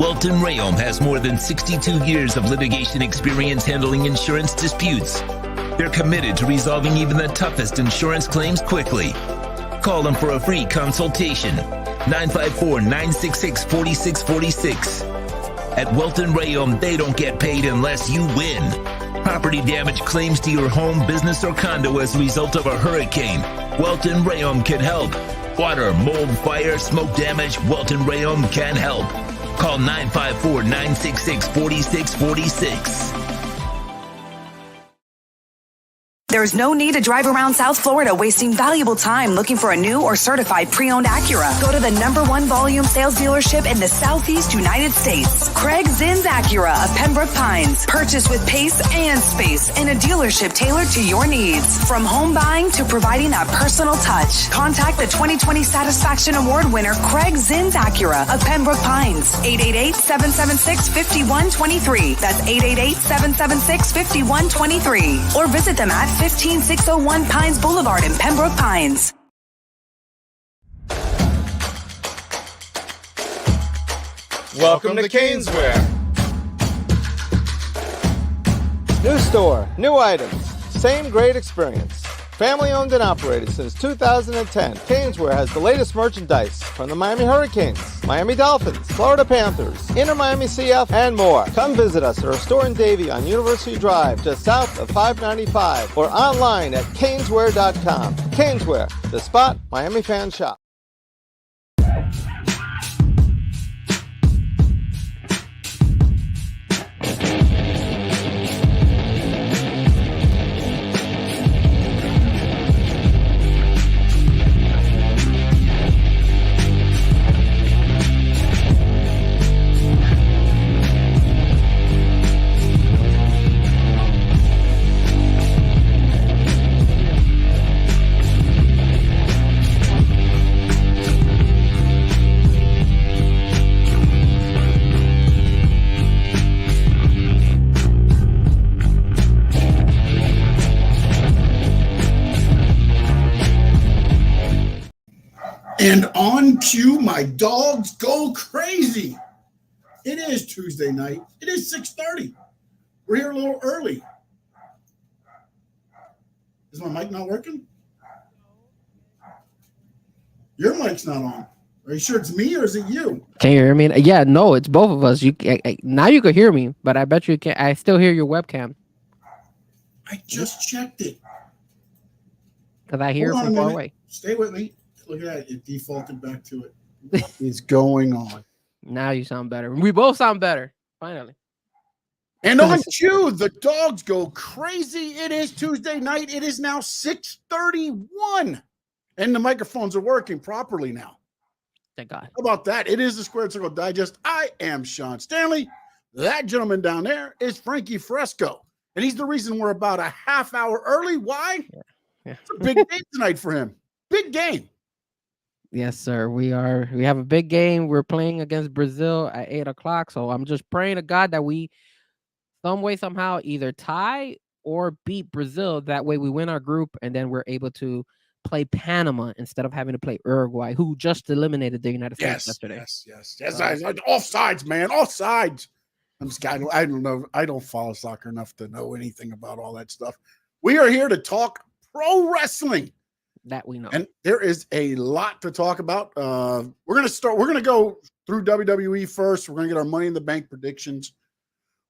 Welton Rayom has more than 62 years of litigation experience handling insurance disputes. They're committed to resolving even the toughest insurance claims quickly. Call them for a free consultation. 954-966-4646. At Welton Rayom, they don't get paid unless you win. Property damage claims to your home, business, or condo as a result of a hurricane. Welton Rayom can help. Water, mold, fire, smoke damage, Welton Rayom can help. Call 954-966-4646. There's no need to drive around South Florida wasting valuable time looking for a new or certified pre-owned Acura. Go to the #1 volume sales dealership in the Southeast United States. Craig Zinn's Acura of Pembroke Pines. Purchase with pace and space in a dealership tailored to your needs. From home buying to providing that personal touch. Contact the 2020 Satisfaction Award winner Craig Zinn's Acura of Pembroke Pines. 888-776-5123. That's 888-776-5123. Or visit them at 15601 Pines Boulevard in Pembroke Pines. Welcome to Caneswear. New store, new items, same great experience. Family owned and operated since 2010, Caneswear has the latest merchandise from the Miami Hurricanes, Miami Dolphins, Florida Panthers, Inter Miami CF, and more. Come visit us at our store in Davie on University Drive, just south of 595, or online at caneswear.com. Caneswear, the spot Miami fans shop. And on cue, my dogs go crazy. It is Tuesday night. It is 6:30. We're here a little early. Is my mic not working? Your mic's not on. Are you sure it's me or is it you? Can you hear me? Yeah, no, it's both of us. You now you can hear me, but I bet you can. I still hear your webcam. I just checked it. Because I hear it from far away. Stay with me. Look at that. It defaulted back to it. What is going on? Now you sound better. We both sound better. Finally. And on cue, the dogs go crazy. It is Tuesday night. It is now 6:31. And the microphones are working properly now. Thank God. How about that? It is the Squared Circle Digest. I am Sean Stanley. That gentleman down there is Frankie Fresco. And he's the reason we're about a half hour early. Why? Yeah. It's a big game tonight for him. Big game. Yes, sir. We have a big game. We're playing against Brazil at 8:00. So I'm just praying to God that we some way, somehow either tie or beat Brazil. That way we win our group and then we're able to play Panama instead of having to play Uruguay, who just eliminated the United States yesterday. Yes. Offsides, man. Offsides. I don't know. I don't follow soccer enough to know anything about all that stuff. We are here to talk pro wrestling. That we know. And there is a lot to talk about. We're going to go through WWE first. We're going to get our Money in the Bank predictions.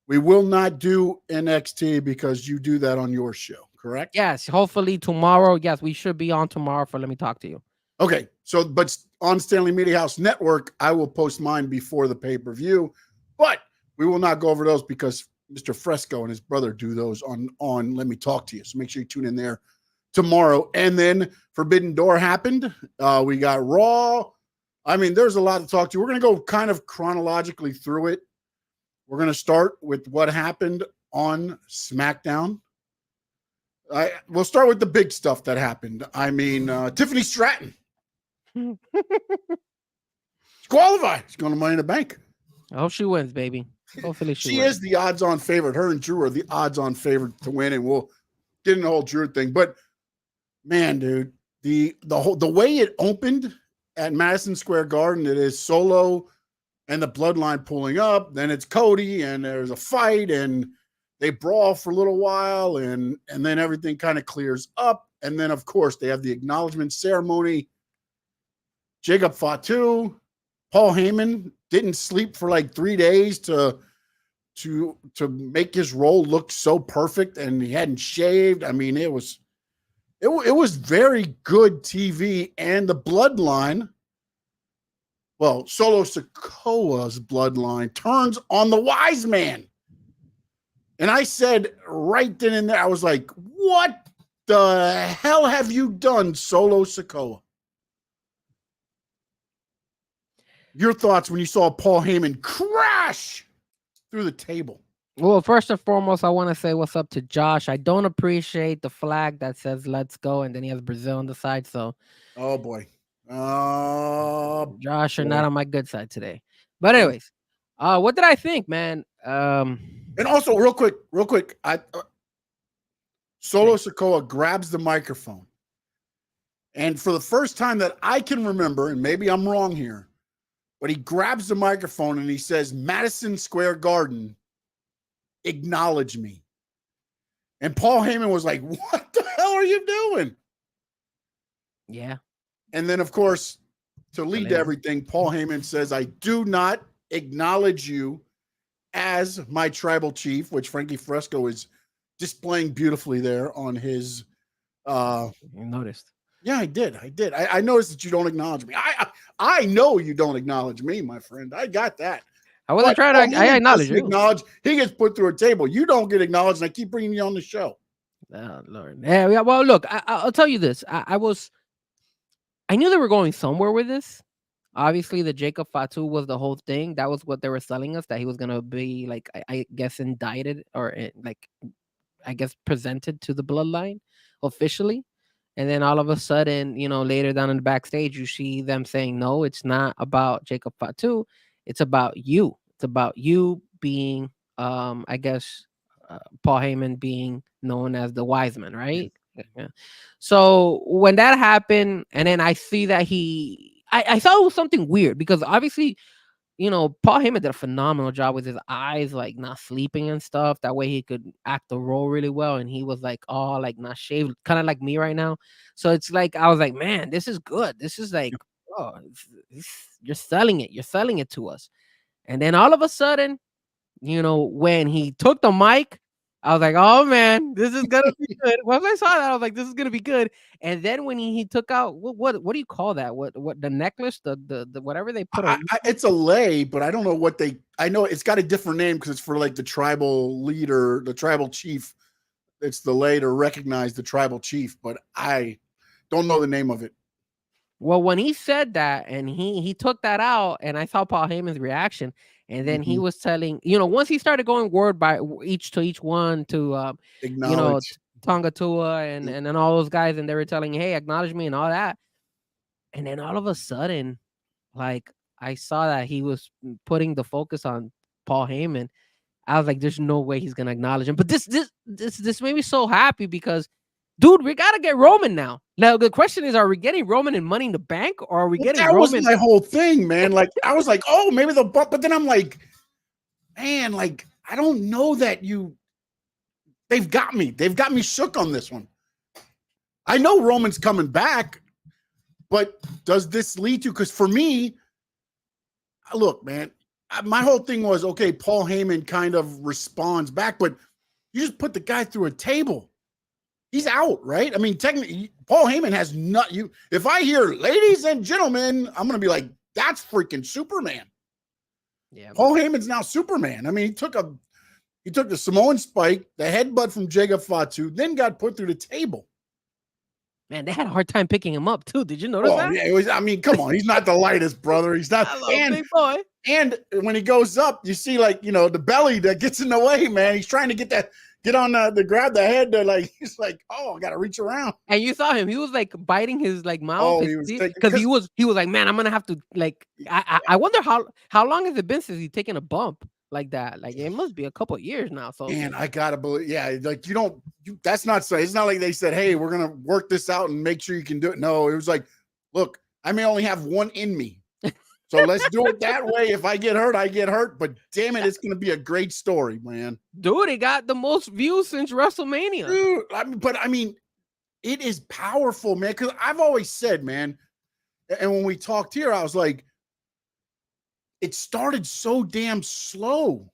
We will not do NXT because you do that on your show, correct? Yes, hopefully tomorrow. Yes, we should be on tomorrow for Let Me Talk to You. Okay, so but on Stanley Media House Network, I will post mine before the pay-per-view, but we will not go over those because Mr. Fresco and his brother do those on Let Me Talk to You. So make sure you tune in there tomorrow. And then Forbidden Door happened. We got Raw. I mean, there's a lot to talk to. We're going to go kind of chronologically through it. We're going to start with what happened on SmackDown. We'll start with the big stuff that happened. I mean, Tiffany Stratton. She's qualified. She's going to Money in the Bank. I hope she wins, baby. Hopefully she is the odds-on favorite. Her and Drew are the odds-on favorite to win, and we'll get into the whole Drew thing. But man, dude, the way it opened at Madison Square Garden, it is Solo and the bloodline pulling up. Then it's Cody, and there's a fight, and they brawl for a little while, and then everything kind of clears up. And then, of course, they have the acknowledgement ceremony. Jacob Fatu, Paul Heyman didn't sleep for like 3 days to make his role look so perfect, and he hadn't shaved. I mean, it was very good TV, and the bloodline, well, Solo Sikoa's bloodline turns on the wise man. And I said right then and there, I was like, what the hell have you done, Solo Sikoa? Your thoughts when you saw Paul Heyman crash through the table? Well, first and foremost, I want to say what's up to Josh. I don't appreciate the flag that says "Let's go" and then he has Brazil on the side. So, oh boy, Josh, you're not on my good side today. But anyways, what did I think, man? And also, real quick, Solo Sikoa grabs the microphone, and for the first time that I can remember, and maybe I'm wrong here, but he grabs the microphone and he says, "Madison Square Garden, acknowledge me." And Paul Heyman was like, what the hell are you doing? Yeah. And then, of course, to lead to everything, Paul Heyman says, "I do not acknowledge you as my tribal chief," which Frankie Fresco is displaying beautifully there on his. You noticed. Yeah, I did. I noticed that you don't acknowledge me. I know you don't acknowledge me, my friend. I got that. I wasn't trying to. I acknowledge you. He gets put through a table. You don't get acknowledged, and I keep bringing you on the show. Oh Lord. Yeah. Well, look, I'll tell you this. I knew they were going somewhere with this. Obviously, the Jacob Fatu was the whole thing. That was what they were selling us. That he was gonna be like, I guess, indicted or like, I guess, presented to the bloodline officially. And then all of a sudden, later down in the backstage, you see them saying, "No, it's not about Jacob Fatu. It's about you. It's about you being, I guess, Paul Heyman being known as the wise man," right? Yeah. So when that happened, and then I see that I thought it was something weird because obviously, Paul Heyman did a phenomenal job with his eyes, like not sleeping and stuff. That way he could act the role really well. And he was like, all like not shaved, kind of like me right now. So it's like, I was like, man, this is good. This is like, oh, you're selling it. You're selling it to us. And then all of a sudden, when he took the mic, I was like, oh man, this is gonna be good. Once I saw that, I was like, this is gonna be good. And then when he took out what do you call that? What the necklace, the whatever they put on? It's a lei, but I don't know what I know it's got a different name because it's for like the tribal leader, the tribal chief. It's the lei to recognize the tribal chief, but I don't know the name of it. Well, when he said that and he took that out, and I saw Paul Heyman's reaction. And then he was telling, once he started going word by each one to, Tonga Tua and then all those guys, and they were telling, hey, acknowledge me and all that. And then all of a sudden, like, I saw that he was putting the focus on Paul Heyman. I was like, there's no way he's going to acknowledge him. But this made me so happy because, dude, we got to get Roman now. Now, the question is, are we getting Roman in Money in the Bank, or are we getting Roman? That was my whole thing, man. Like, I was like, oh, maybe they'll bump. But then I'm like, man, like, I don't know that they've got me. They've got me shook on this one. I know Roman's coming back, but does this lead to, because for me, look, man, my whole thing was, okay, Paul Heyman kind of responds back, but you just put the guy through a table. He's out, right? I mean, technically, Paul Heyman has not you. If I hear "ladies and gentlemen," I'm gonna be like, "That's freaking Superman." Yeah, Paul Heyman's now Superman. I mean, he took the Samoan spike, the headbutt from Jacob Fatu, then got put through the table. Man, they had a hard time picking him up too. Did you notice that? Yeah, it was. I mean, come on, he's not the lightest, brother. He's not. Big boy. And when he goes up, you see, like, the belly that gets in the way, man. He's trying to get on the grab the head. He's like, oh, I gotta reach around. And you saw him; he was like biting his like mouth because he was like, man, I'm gonna have to like. I wonder how long has it been since he's taken a bump like that? Like, it must be a couple of years now. So, man, I gotta believe. Yeah, like that's not so. It's not like they said, hey, we're gonna work this out and make sure you can do it. No, it was like, look, I may only have one in me, So let's do it that way. If I get hurt, I get hurt. But damn it, it's going to be a great story, man. Dude, it got the most views since WrestleMania. Dude, I mean, it is powerful, man. Because I've always said, man, and when we talked here, I was like, it started so damn slow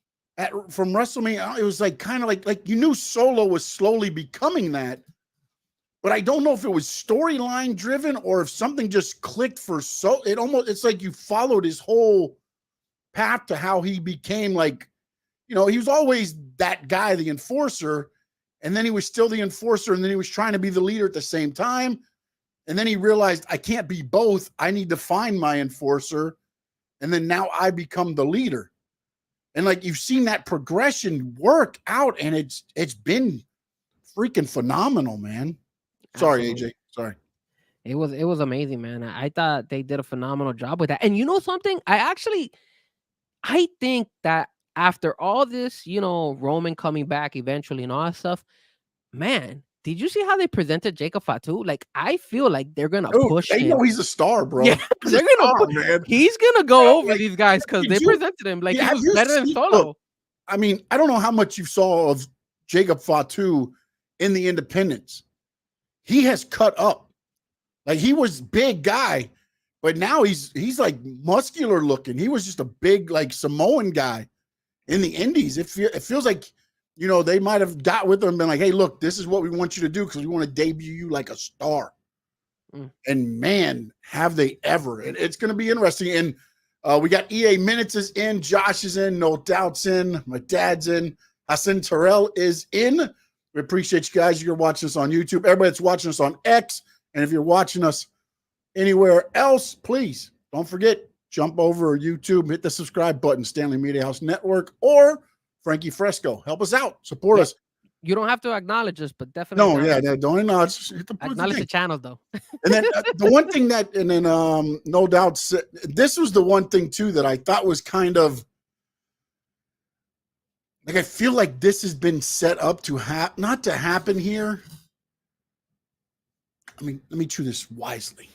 from WrestleMania. It was like kind of like you knew Solo was slowly becoming that. But I don't know if it was storyline driven or if something just clicked for it's like you followed his whole path to how he became like, he was always that guy, the enforcer, and then he was still the enforcer, and then he was trying to be the leader at the same time. And then he realized I can't be both. I need to find my enforcer. And then now I become the leader. And like you've seen that progression work out, and it's been freaking phenomenal, man. Sorry, Absolutely. AJ. Sorry. It was amazing, man. I thought they did a phenomenal job with that. And you know something? I think that after all this, Roman coming back eventually and all that stuff, man, did you see how they presented Jacob Fatu? Like, I feel like they're gonna push they him. know he's a star, bro. Yeah, they're gonna he's gonna go over these guys because they presented him like he was better than Solo. Look, I mean, I don't know how much you saw of Jacob Fatu in the independents. He has cut up. Like, he was big guy, but now he's like muscular looking. He was just a big like Samoan guy in the indies. It feels like, they might have got with him and been like, hey, look, this is what we want you to do because we want to debut you like a star. And man, have they ever. It's going to be interesting. And we got EA Minutes is in, Josh is in, No Doubt's in, my dad's in, Hassan Terrell is in. We appreciate you guys. You're watching us on YouTube. Everybody that's watching us on X. And if you're watching us anywhere else, please don't forget, jump over YouTube, hit the subscribe button, Stanley Media House Network, or Frankie Fresco. Help us out. Support us. You don't have to acknowledge us, but definitely. Don't acknowledge. Acknowledge the channels, though. And then the one thing No Doubt, this was the one thing, too, that I thought was kind of, like, I feel like this has been set up to not to happen here. I mean, let me chew this wisely.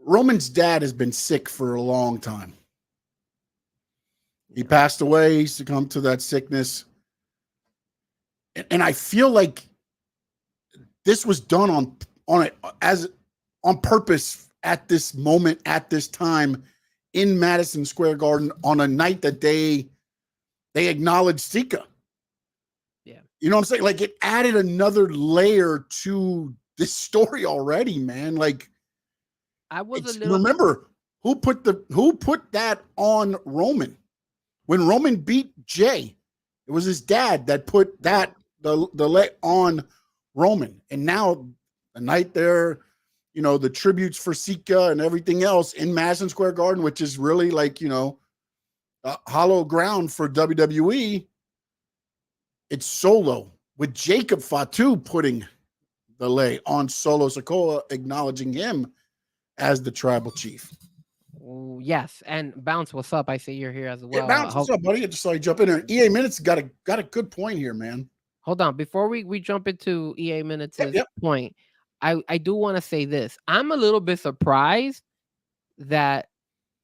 Roman's dad has been sick for a long time. He passed away. He succumbed to that sickness. And I feel like this was done on purpose at this moment, at this time, in Madison Square Garden on a night that they acknowledged Sika. Yeah. You know what I'm saying? Like, it added another layer to this story already, man. Like, remember who put that on Roman? When Roman beat Jay, it was his dad that put the leg on Roman. And now the night there, the tributes for Sika and everything else in Madison Square Garden, which is really like, hollow ground for WWE. It's Solo with Jacob Fatu putting the lay on Solo Sikoa, acknowledging him as the tribal chief. Yes, and Bounce, what's up? I see you're here as well. Yeah, Bounce, what's up, buddy? I just saw you jump in there. EA Minutes got a good point here, man. Hold on, before we jump into EA Minutes' point, I do want to say this. I'm a little bit surprised that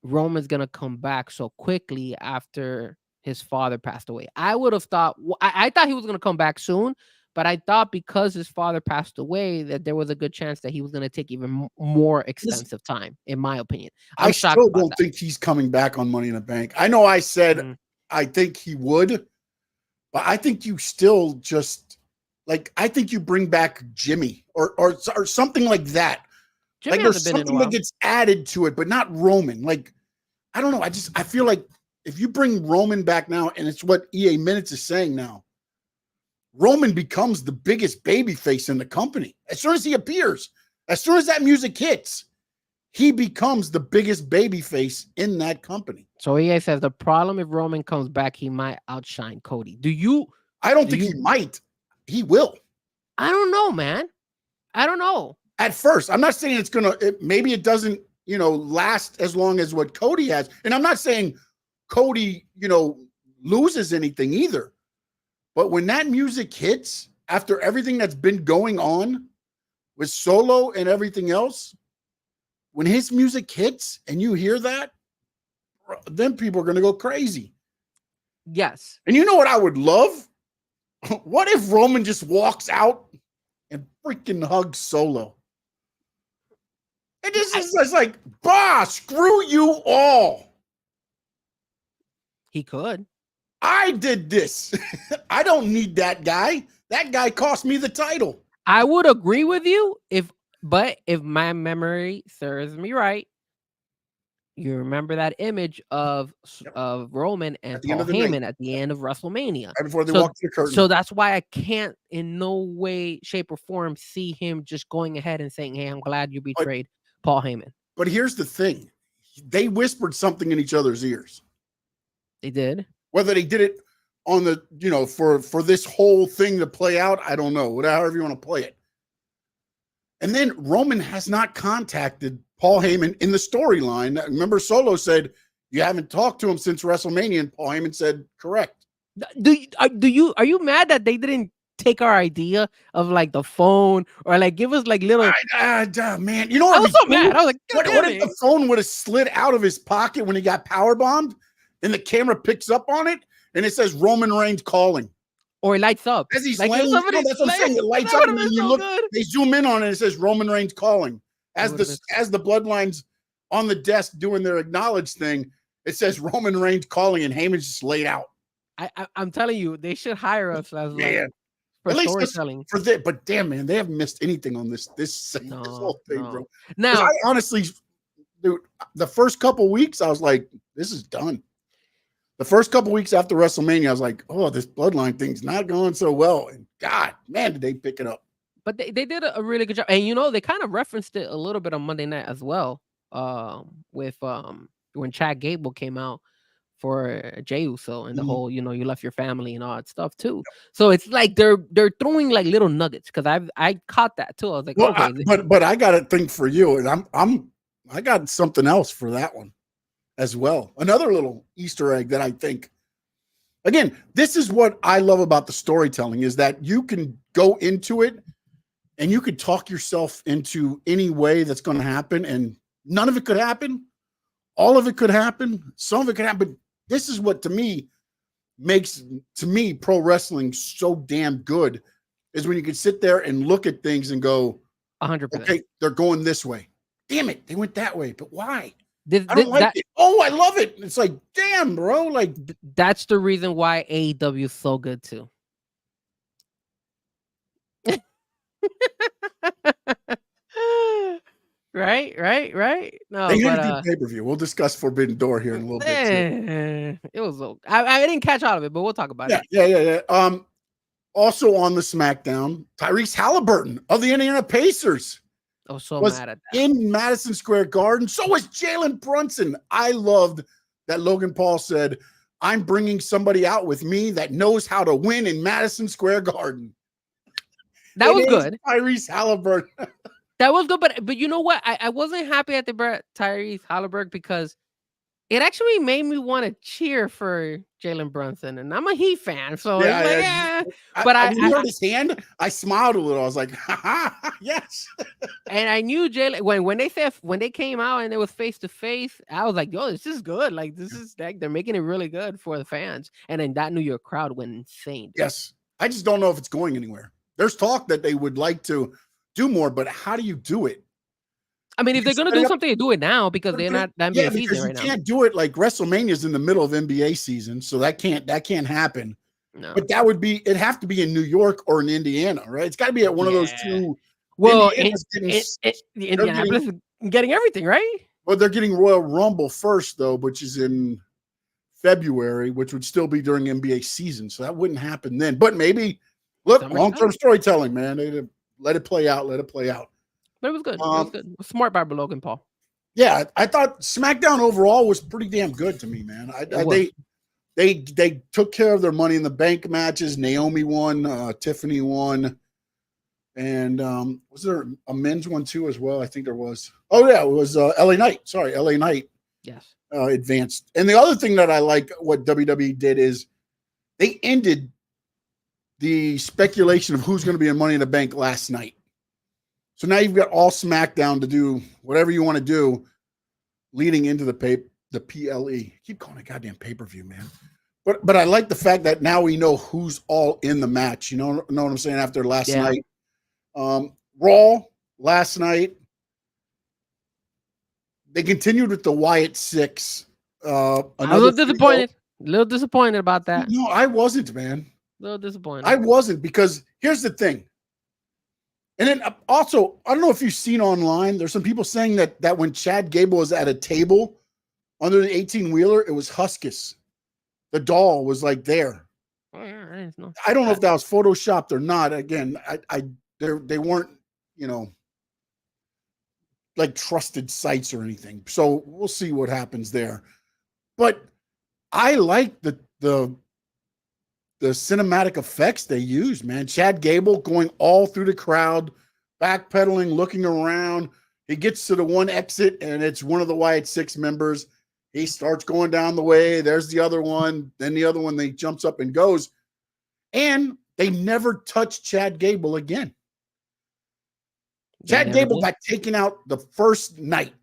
Roman's gonna come back so quickly after his father passed away. I would have thought I thought he was gonna come back soon, but I thought because his father passed away that there was a good chance that he was gonna take even more extensive time, in my opinion. I still don't think he's coming back on Money in the Bank. I know I said I think he would, but I think you still just I think you bring back Jimmy or something like that. Jimmy like there's something that gets added to it, but not Roman. Like, I don't know. I feel like if you bring Roman back now, and it's what EA Minutes is saying now, Roman becomes the biggest babyface in the company. As soon as he appears, as soon as that music hits, he becomes the biggest babyface in that company. So EA says the problem if Roman comes back, he might outshine Cody. I don't think he might. He will. I don't know, man. I don't know. At first, I'm not saying maybe it doesn't, last as long as what Cody has. And I'm not saying Cody, loses anything either. But when that music hits, after everything that's been going on, with Solo and everything else, when his music hits and you hear that, then people are going to go crazy. Yes. And you know what I would love? What if Roman just walks out and freaking hugs Solo? It just is like, bah, screw you all. He could. I did this. I don't need that guy. That guy cost me the title. I would agree with you if my memory serves me right, you remember that image of Roman and Paul Heyman at the end of WrestleMania. Right before they walked the curtain. So that's why I can't in no way, shape, or form see him just going ahead and saying, hey, I'm glad you betrayed Paul Heyman. But here's the thing. They whispered something in each other's ears. They did. Whether they did it on the, for this whole thing to play out, I don't know. However you want to play it. And then Roman has not contacted Paul Heyman in the storyline. Remember, Solo said, you haven't talked to him since WrestleMania, and Paul Heyman said, correct. Are you mad that they didn't take our idea of like the phone or like give us like little man, you know what? I was so mad. I was like, what if the phone would have slid out of his pocket when he got power bombed and the camera picks up on it and it says Roman Reigns calling? Or it lights up. As he's laying, that's what I'm saying. It lights up and then you look, they zoom in on it and it says Roman Reigns calling. As the bloodlines on the desk doing their acknowledge thing, it says Roman Reigns calling and Heyman's just laid out. I'm telling you, they should hire us as for at least storytelling. But damn, man, they haven't missed anything on this whole thing, bro. Now, I honestly, dude, the first couple weeks, I was like, this is done. The first couple weeks after WrestleMania, I was like, oh, this bloodline thing's not going so well. And God, man, did they pick it up. But they did a really good job. And, they kind of referenced it a little bit on Monday night as well with when Chad Gable came out for Jey Uso and the whole, you left your family and all that stuff too. So it's like they're throwing like little nuggets because I caught that too. I was like, well, okay. But I got a thing for you, and I got something else for that one as well. Another little Easter egg that I think, again, this is what I love about the storytelling is that you can go into it and you could talk yourself into any way that's going to happen, and none of it could happen. All of it could happen. Some of it could happen. This is what, to me, makes pro wrestling so damn good is when you can sit there and look at things and go, 100%. Okay, they're going this way. Damn it, they went that way. But why? I don't like like it. Oh, I love it. It's like, damn, bro. Like, that's the reason why AEW is so good too. Right. No, they had a pay-per-view. We'll discuss Forbidden Door here in a little bit. It was. I didn't catch all of it, but we'll talk about it. Yeah. Also on the SmackDown, Tyrese Halliburton of the Indiana Pacers. I was so was mad at that. In Madison Square Garden. So was Jalen Brunson. I loved that Logan Paul said, I'm bringing somebody out with me that knows how to win in Madison Square Garden. That was good. Tyrese Halliburton. That was good, but you know what? I wasn't happy at the Tyrese Halliburton because it actually made me want to cheer for Jalen Brunson, and I'm a Heat fan, so it's like, yeah. But I heard his hand. I smiled a little. I was like, yes. And I knew Jalen when they came out and it was face to face. I was like, yo, this is good. Like this is like they're making it really good for the fans, and then that New York crowd went insane. Dude. Yes, I just don't know if it's going anywhere. There's talk that they would like to do more, but how do you do it? I mean, if they're going to do something, do it now because they're not NBA season right now. You can't do it like WrestleMania's in the middle of NBA season, so that can't happen. No. But it'd have to be in New York or in Indiana, right? It's got to be at one of those two. Well, Indianapolis is getting everything, right? Well, they're getting Royal Rumble first, though, which is in February, which would still be during NBA season, so that wouldn't happen then. But maybe, look, long-term storytelling, man. They let it play out. But it was good. It was good. It was smart by Logan Paul. Yeah, I thought SmackDown overall was pretty damn good to me, man. They took care of their Money in the Bank matches. Naomi won, Tiffany won, and was there a men's one too as well? I think there was. Oh yeah, it was LA Knight. Sorry, LA Knight. Yes, advanced. And the other thing that I like what WWE did is they ended the speculation of who's going to be in Money in the Bank last night. So now you've got all SmackDown to do whatever you want to do leading into the PLE. Keep calling it goddamn pay-per-view, man. But I like the fact that now we know who's all in the match. You know what I'm saying? After last night. Raw last night. They continued with the Wyatt Six. I'm a little disappointed. A little disappointed about that. No, I wasn't, man. A little disappointed. I wasn't, because here's the thing. And then also, I don't know if you've seen online, there's some people saying that when Chad Gable was at a table under the 18-wheeler, it was Huskus. The doll was like there. Oh, yeah, I didn't know. I don't know if that was photoshopped or not. Again, they weren't, like trusted sites or anything. So we'll see what happens there. But I like the cinematic effects they use, man. Chad Gable going all through the crowd, backpedaling, looking around. He gets to the one exit, and it's one of the Wyatt Six members. He starts going down the way. There's the other one. Then the other one, they jumps up and goes. And they never touched Chad Gable again. Chad Gable got taken out the first night.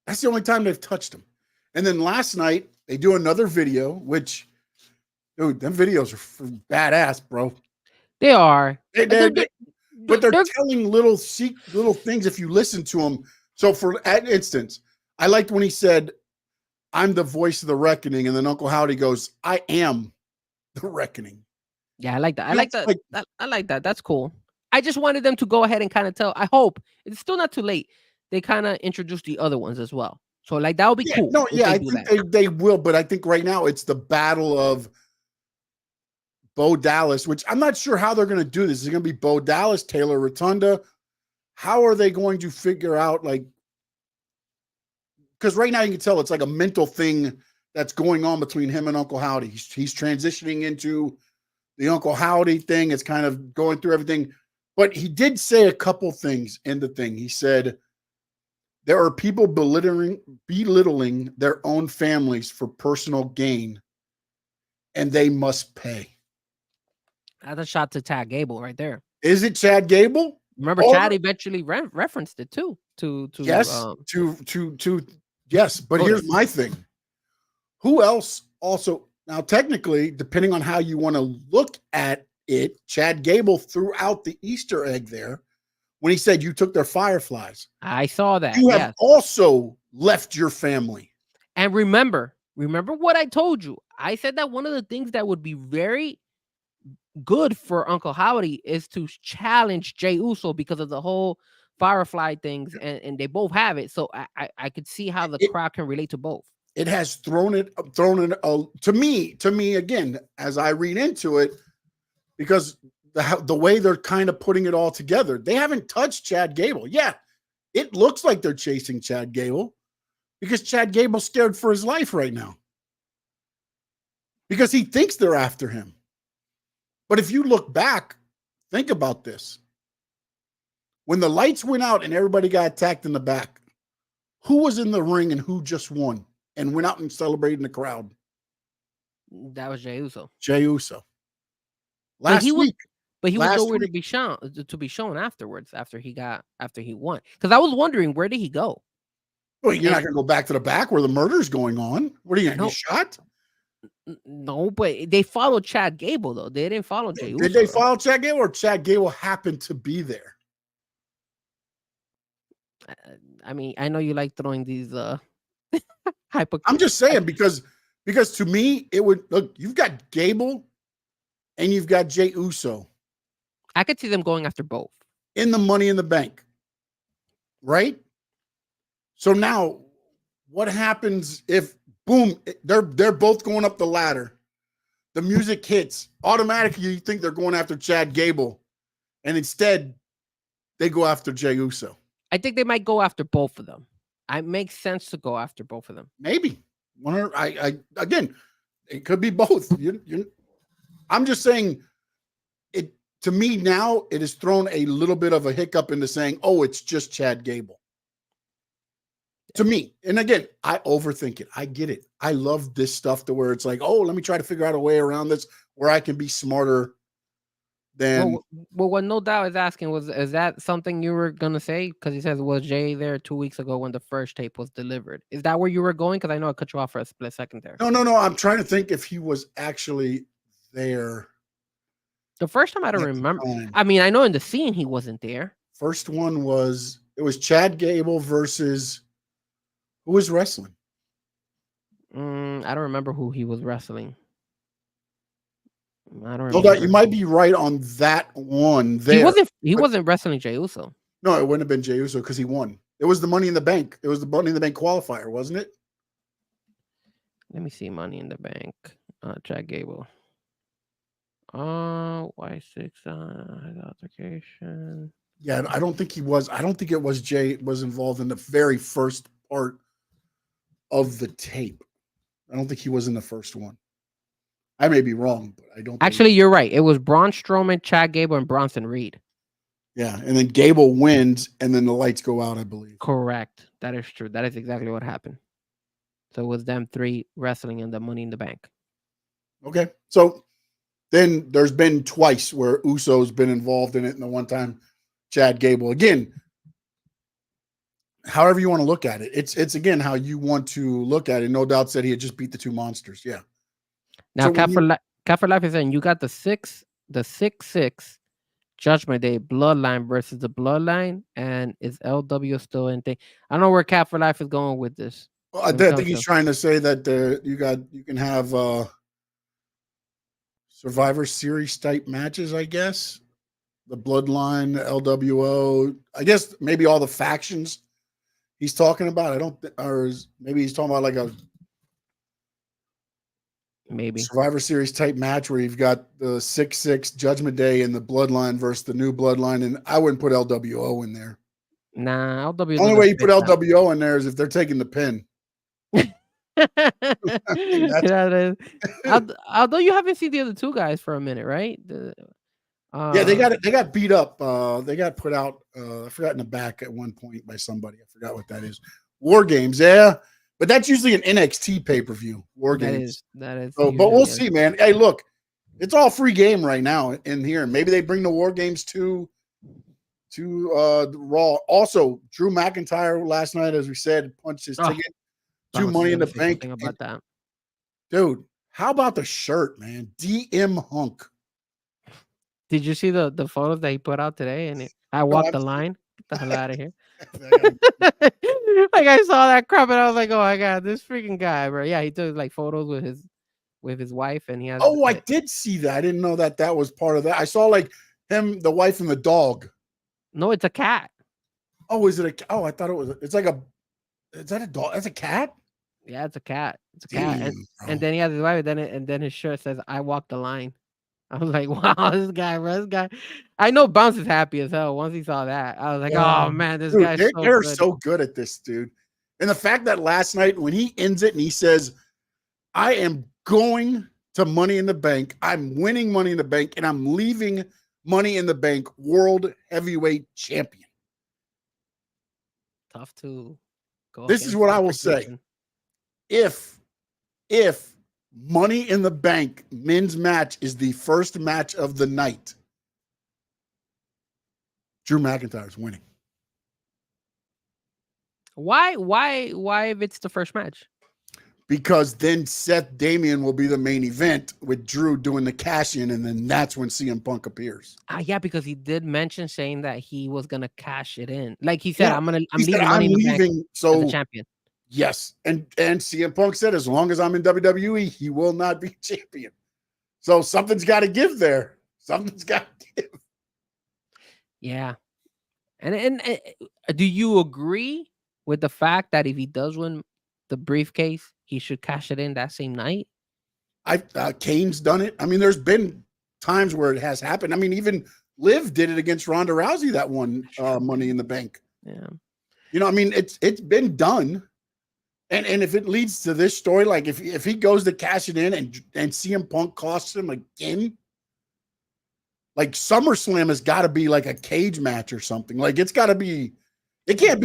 That's the only time they've touched him. And then last night, they do another video, which, dude, them videos are badass, bro. They are. But they're telling little things if you listen to them. So for instance, I liked when he said, "I'm the voice of the reckoning," and then Uncle Howdy goes, "I am the reckoning." Yeah, I like that. I like that. That's cool. I just wanted them to go ahead and kind of tell. I hope it's still not too late. They kind of introduce the other ones as well. So like that would be cool. No, yeah, I think they will, but I think right now it's the battle of Bo Dallas, which I'm not sure how they're going to do this. Is it going to be Bo Dallas, Taylor Rotunda? How are they going to figure out, like, because right now you can tell it's like a mental thing that's going on between him and Uncle Howdy. He's transitioning into the Uncle Howdy thing. It's kind of going through everything. But he did say a couple things in the thing. He said, there are people belittling their own families for personal gain, and they must pay. That's a shot to Chad Gable right there. Is it Chad Gable? Remember, Chad eventually referenced it too. Yes. But here's my thing. Who else also? Now, technically, depending on how you want to look at it, Chad Gable threw out the Easter egg there when he said you took their fireflies. I saw that. You have also left your family. And remember what I told you. I said that one of the things that would be very good for Uncle Howdy is to challenge Jey Uso because of the whole firefly things, and they both have it. So I could see how the crowd can relate to both. It has thrown it to me again, as I read into it, because the way they're kind of putting it all together, they haven't touched Chad Gable. Yeah, it looks like they're chasing Chad Gable because Chad Gable's scared for his life right now because he thinks they're after him. But if you look back, think about this. When the lights went out and everybody got attacked in the back, who was in the ring and who just won and went out and celebrated in the crowd? That was Jey Uso. Jey Uso. Last week. But he was nowhere to be shown afterwards, after he won. Because I was wondering, where did he go? Well, you're not going to go back to the back where the murder's going on. What are you going to get shot? No, but they followed Chad Gable, though. They didn't follow Jey Uso. Did they follow Chad Gable, or Chad Gable happened to be there? I mean, I know you like throwing these I'm just saying, because to me, it would look, you've got Gable and you've got Jey Uso. I could see them going after both. In the Money in the Bank. Right? So now, what happens if, boom, they're both going up the ladder. The music hits. Automatically, you think they're going after Chad Gable. And instead, they go after Jey Uso. I think they might go after both of them. It makes sense to go after both of them. Maybe. Again, it could be both. I'm just saying, it to me now, it has thrown a little bit of a hiccup into saying, oh, it's just Chad Gable. To me. And again, I overthink it. I get it. I love this stuff to where it's like, oh, let me try to figure out a way around this where I can be smarter then Well, what No Doubt is asking is that something you were gonna say? Because he says, was Jay there 2 weeks ago when the first tape was delivered? Is that where you were going? Because I know I cut you off for a split second there. no. I'm trying to think if he was actually there. The first time I don't at the remember. time. I mean, I know in the scene he wasn't there. First one was Chad Gable versus who was wrestling? I don't remember who he was wrestling. I don't No remember. doubt you might be right on that one there. He wasn't wrestling Jey Uso. No, it wouldn't have been Jey Uso because he won. It was the Money in the Bank. It was the Money in the Bank qualifier, wasn't it? Let me see. Money in the Bank. Chad Gable. Y6 altercation. Yeah, I don't think he was. I don't think it was Jay was involved in the very first part of the tape. I don't think he was in the first one. I may be wrong, but I don't. Actually, you're right. It was Braun Strowman, Chad Gable, and Bronson Reed. Yeah, and then Gable wins, and then the lights go out, I believe. Correct. That is true. That is exactly what happened. So it was them three wrestling in the Money in the Bank. Okay, so then there's been twice where Uso's been involved in it, and the one time Chad Gable. Again, however you want to look at it, it's again how you want to look at it. No Doubt said he had just beat the two monsters. Yeah. Now, So Cat for Life is saying you got the 6-6 Judgment Day Bloodline versus the Bloodline, and is LW still in thing? I don't know where Cat for Life is going with this. Well, I think he's trying to say that you can have Survivor Series type matches, I guess. The Bloodline, the LWO, I guess maybe all the factions he's talking about. Maybe he's talking about like a Survivor Series type match where you've got the 6-6 Judgment Day and the Bloodline versus the new Bloodline, and I wouldn't put LWO in there. Nah, LWO. The only way you put LWO in there is if they're taking the pin. Although you haven't seen the other two guys for a minute, right? Yeah, they got beat up. They got put out. I forgot in the back at one point by somebody. I forgot what that is. War Games, yeah, but that's usually an NXT pay-per-view. War Games. That is. So, but we'll see, man. Hey, look, it's all free game right now in here. Maybe they bring the War Games to Raw. Also, Drew McIntyre last night, as we said, punched his ticket to Money in the Bank. About that, dude. How about the shirt, man? DM Hunk. Did you see the photos that he put out today? And I walked the line. Get the hell out of here. Like I saw that crap and I was like, oh my god, this freaking guy, bro. Yeah, he took like photos with his wife, and he has. Oh, I did see that. I didn't know that was part of that. I saw like him, the wife, and the dog. No, it's a cat. Oh, is it a? Oh, I thought it was. It's like a. Is that a dog? That's a cat. Yeah, it's a cat. It's a cat. And then he has his wife, and then his shirt says, "I walk the line." I was like, wow, this guy. I know Bounce is happy as hell. Once he saw that, I was like, oh man, this guy's they're so good at this, dude. And the fact that last night when he ends it and he says, I am going to Money in the Bank, I'm winning Money in the Bank, and I'm leaving Money in the Bank World Heavyweight Champion. Tough to go. This is what I will say. If Money in the Bank men's match is the first match of the night, Drew McIntyre is winning. Why if it's the first match? Because then Seth Damian will be the main event with Drew doing the cash in, and then that's when CM Punk appears. Yeah, because he did mention saying that he was gonna cash it in. Like he said, I'm leaving Money in the Bank so as a champion. Yes, and CM Punk said as long as I'm in WWE, he will not be champion. So something's got to give there. Something's got to give. Yeah, and do you agree with the fact that if he does win the briefcase, he should cash it in that same night? Kane's done it. I mean, there's been times where it has happened. I mean, even Liv did it against Ronda Rousey that one Money in the Bank. Yeah, you know, I mean, it's been done. And if it leads to this story, like if he goes to cash it in and CM Punk costs him again, like SummerSlam has got to be like a cage match or something. Like it can't be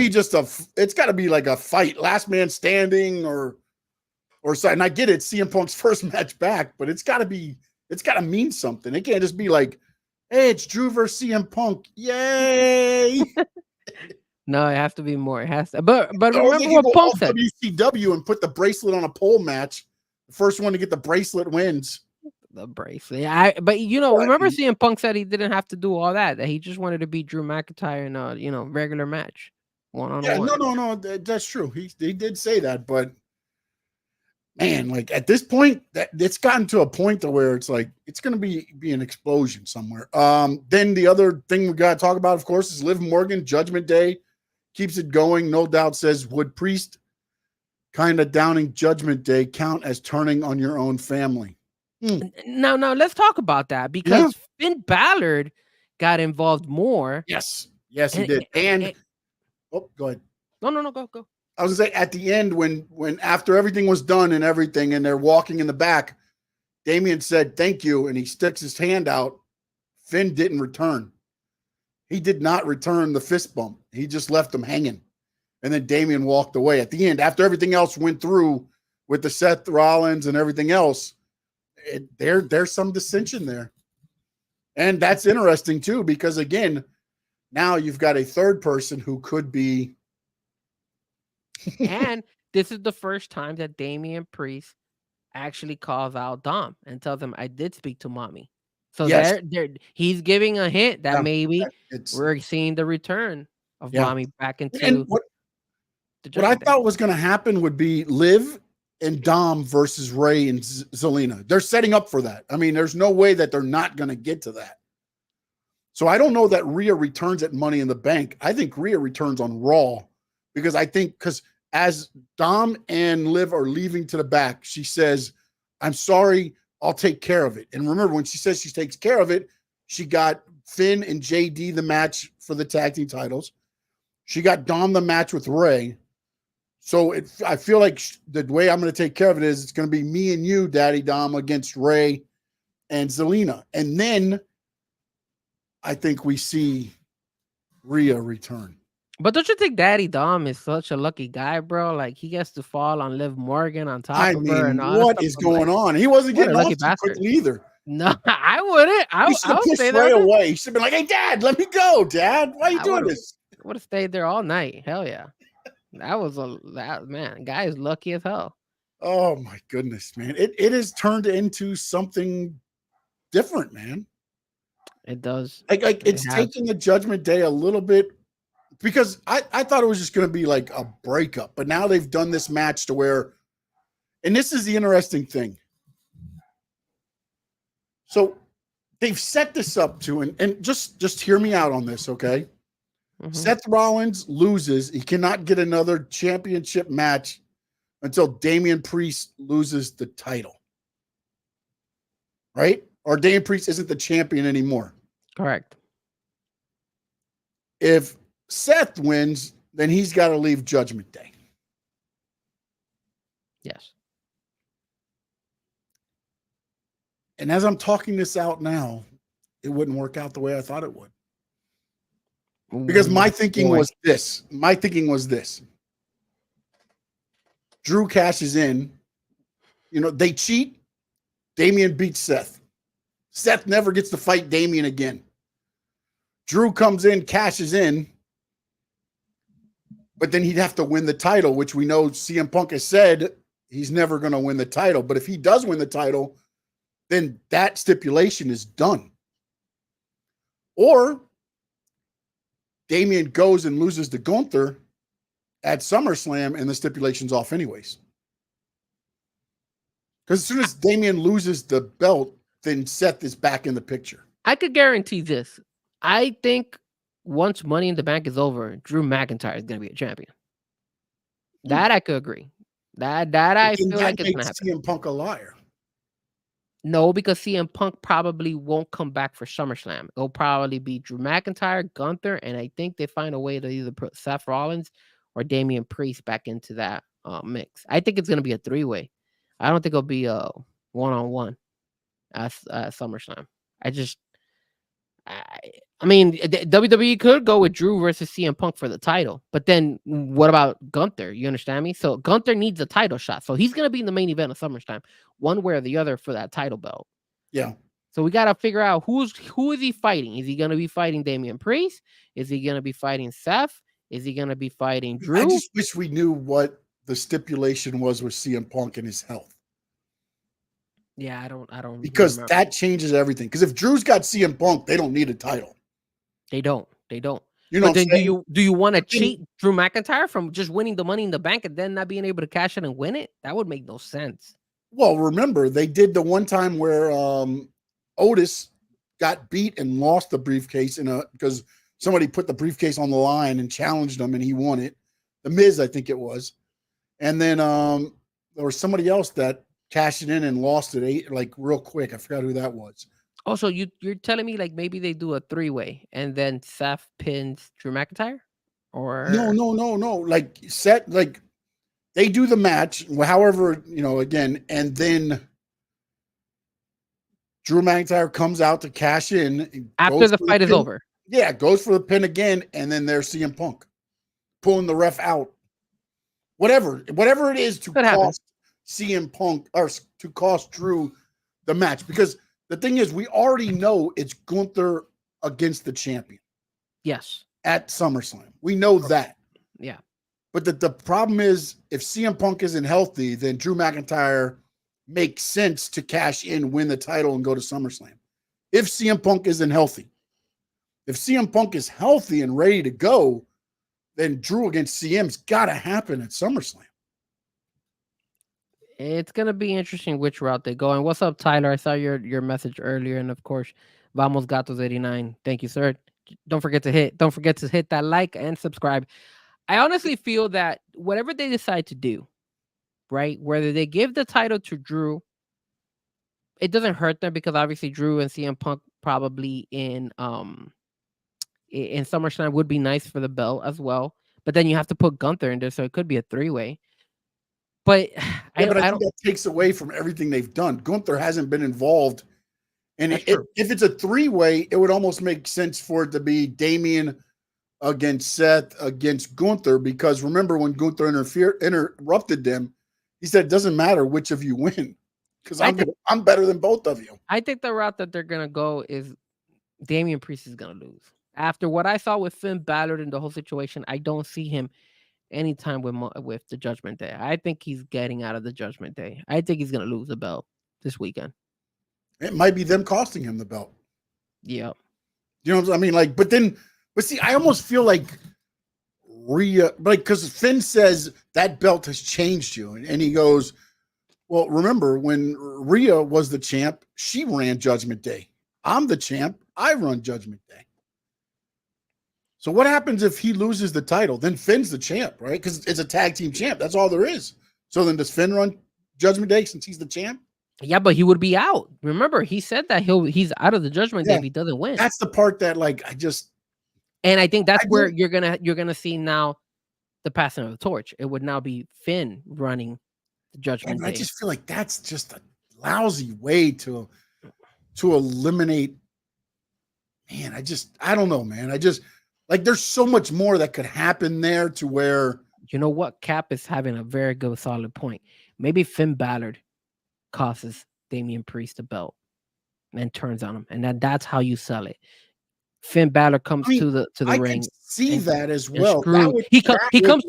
just it's got to be like a fight, last man standing or something. And I get it, CM Punk's first match back, but it's got to mean something. It can't just be like, Hey, it's Drew versus CM Punk. Yay! No, it has to be more. It has to. But Or they remember can what go Punk all said. WCW and put the bracelet on a pole match. The first one to get the bracelet wins. The bracelet. But remember CM Punk said he didn't have to do all that. That he just wanted to beat Drew McIntyre in a regular match, one-on-one. Yeah, no, that's true. He did say that, but man, like at this point, that it's gotten to a point to where it's like it's going to be an explosion somewhere. Then the other thing we got to talk about, of course, is Liv Morgan. Judgment Day keeps it going. No Doubt says, would Priest kind of downing Judgment Day count as turning on your own family? Now, let's talk about that because Finn Balor got involved more. Yes, he did. And go ahead. No, go. I was gonna say at the end when after everything was done and everything, and they're walking in the back, Damian said thank you, and he sticks his hand out. Finn didn't return. He did not return the fist bump. He just left him hanging, and then Damian walked away at the end after everything else went through with the Seth Rollins and everything else. There's some dissension there, and that's interesting too because again, now you've got a third person who could be. And this is the first time that Damian Priest actually calls out Dom and tells him, I did speak to mommy. So he's giving a hint that maybe we're seeing the return of mommy back into what I thought was going to happen would be Liv and Dom versus Ray and Zelina. They're setting up for that. I mean, there's no way that they're not going to get to that. So I don't know that Rhea returns at Money in the Bank. I think Rhea returns on Raw because as Dom and Liv are leaving to the back, she says, I'm sorry, I'll take care of it. And remember, when she says she takes care of it, she got Finn and JD the match for the tag team titles. She got Dom the match with Ray. So I feel like the way I'm going to take care of it is it's going to be me and you, Daddy Dom, against Ray and Zelina. And then I think we see Rhea return. But don't you think Daddy Dom is such a lucky guy, bro? Like he gets to fall on Liv Morgan on top of her. And all what is going on? He wasn't getting off too quickly either. No, I wouldn't. I would stay there away. He should have been like, "Hey, Dad, let me go, Dad. Why are you doing this?" I would have stayed there all night. Hell yeah, man. Guy is lucky as hell. Oh my goodness, man! It has turned into something different, man. It does. Like it's taking the Judgment Day a little bit. Because I thought it was just going to be like a breakup, but now they've done this match to where, and this is the interesting thing. So they've set this up to, and just hear me out on this, okay? Mm-hmm. Seth Rollins loses. He cannot get another championship match until Damian Priest loses the title. Right? Or Damian Priest isn't the champion anymore. Correct. If Seth wins, then he's got to leave Judgment Day. Yes. And as I'm talking this out now, it wouldn't work out the way I thought it would. Because my thinking was this. Drew cashes in. They cheat. Damian beats Seth. Seth never gets to fight Damian again. Drew comes in, cashes in. But then he'd have to win the title, which we know CM Punk has said he's never going to win the title. But if he does win the title, then that stipulation is done. Or Damian goes and loses to Gunther at SummerSlam, and the stipulation's off anyways. Because as soon as Damian loses the belt, then Seth is back in the picture. I could guarantee this. I think once Money in the Bank is over, Drew McIntyre is going to be a champion. That I could agree. That I feel like it's going to happen. CM Punk a liar. No, because CM Punk probably won't come back for SummerSlam. It'll probably be Drew McIntyre, Gunther, and I think they find a way to either put Seth Rollins or Damian Priest back into that mix. I think it's going to be a three-way. I don't think it'll be a one-on-one at SummerSlam. I mean, WWE could go with Drew versus CM Punk for the title, but then what about Gunther? You understand me? So Gunther needs a title shot. So he's going to be in the main event of SummerSlam, one way or the other for that title belt. Yeah. So we got to figure out who is he fighting. Is he going to be fighting Damian Priest? Is he going to be fighting Seth? Is he going to be fighting Drew? I just wish we knew what the stipulation was with CM Punk and his health. Yeah, I don't because remember. that changes everything. Because if Drew's got CM Punk, they don't need a title. They don't. You know, but then do you want to cheat Drew McIntyre from just winning the Money in the Bank and then not being able to cash it and win it? That would make no sense. Well, remember they did the one time where Otis got beat and lost the briefcase because somebody put the briefcase on the line and challenged him and he won it. The Miz, I think it was, and then there was somebody else that cashed it in and lost it real quick. I forgot who that was. Also, you're telling me like maybe they do a 3-way and then Seth pins Drew McIntyre, or no. Like Seth, like they do the match, however, again, and then Drew McIntyre comes out to cash in after the fight is over. Yeah, goes for the pin again, and then there's CM Punk pulling the ref out. Whatever it is to cost CM Punk or to cost Drew the match, because the thing is, we already know it's Gunther against the champion. Yes. At SummerSlam. We know that. Yeah. But the problem is, if CM Punk isn't healthy, then Drew McIntyre makes sense to cash in, win the title, and go to SummerSlam. If CM Punk isn't healthy. If CM Punk is healthy and ready to go, then Drew against CM's got to happen at SummerSlam. It's going to be interesting which route they go. And what's up, Tyler? I saw your message earlier. And of course, Vamos Gatos 89. Thank you, sir. Don't forget to hit that like and subscribe. I honestly feel that whatever they decide to do, right, whether they give the title to Drew, it doesn't hurt them, because obviously Drew and CM Punk probably in SummerSlam would be nice for the belt as well. But then you have to put Gunther in there, so it could be a 3-way. But I think don't. That takes away from everything they've done. Gunther hasn't been involved. And if it's a 3-way, it would almost make sense for it to be Damian against Seth against Gunther, because remember when Gunther interrupted them, he said, it doesn't matter which of you win, because I'm better than both of you. I think the route that they're going to go is Damian Priest is going to lose. After what I saw with Finn Balor and the whole situation, I don't see him anytime with the Judgment Day. I think he's getting out of the Judgment Day. I think he's going to lose the belt this weekend. It might be them costing him the belt. Yeah. You know what I mean? But see, I almost feel like Rhea, because Finn says that belt has changed you. And he goes, well, remember when Rhea was the champ, she ran Judgment Day. I'm the champ. I run Judgment Day. So what happens if he loses the title? Then Finn's the champ, right? Because it's a tag team champ. That's all there is. So then does Finn run Judgment Day since he's the champ? Yeah, but he would be out. Remember, he said that he's out of the Judgment Day if he doesn't win. That's the part that and I think that's where you're gonna see now the passing of the torch. It would now be Finn running the Judgment Day. I just feel like that's just a lousy way to eliminate. Man, I don't know, man. There's so much more that could happen there to where. You know what? Cap is having a very good, solid point. Maybe Finn Balor costs Damian Priest the belt and turns on him, and that's how you sell it. Finn Balor comes to the ring. Can see that as well. He comes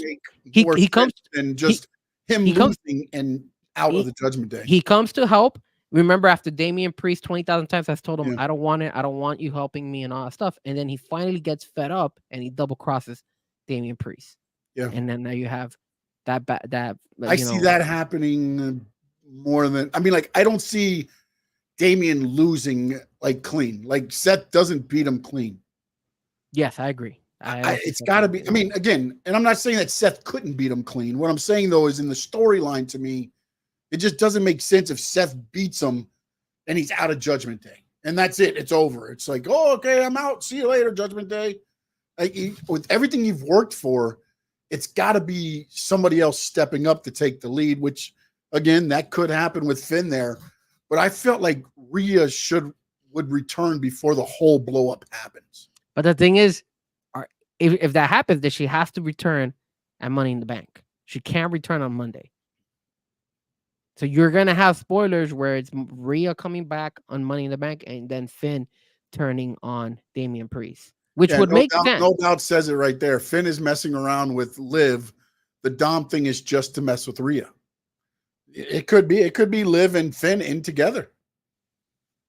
and just him losing and out of the Judgment Day. He comes to help. Remember, after Damian Priest 20,000 times has told him, I don't want it. I don't want you helping me and all that stuff. And then he finally gets fed up and he double crosses Damian Priest. Yeah. And then now you have that. I see that happening more than, I don't see Damian losing clean. Seth doesn't beat him clean. Yes, I agree. It's got to be, again, and I'm not saying that Seth couldn't beat him clean. What I'm saying though is in the storyline to me, it just doesn't make sense if Seth beats him and he's out of Judgment Day. And that's it. It's over. It's like, oh, okay, I'm out. See you later, Judgment Day. With everything you've worked for, it's got to be somebody else stepping up to take the lead, which, again, that could happen with Finn there. But I felt like Rhea would return before the whole blow-up happens. But the thing is, if that happens, then she has to return at Money in the Bank. She can't return on Monday. So you're gonna have spoilers where it's Rhea coming back on Money in the Bank, and then Finn turning on Damian Priest, which Yeah, would no make doubt, sense. no doubt says it right there. Finn is messing around with Liv. The Dom thing is just to mess with Rhea. It could be Liv and Finn in together.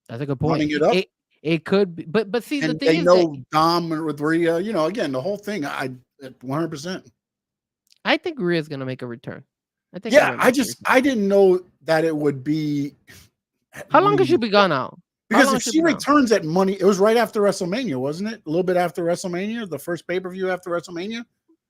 That's a good point. Running it up. It could be, but see, And the thing they is know that Dom with Rhea, again, the whole thing, I 100%. I think Rhea's gonna make a return. I think. Yeah, I didn't know that it would be. How long has she been gone out? Because if she returns at Money, it was right after WrestleMania, wasn't it? A little bit after WrestleMania, the first pay-per-view after WrestleMania.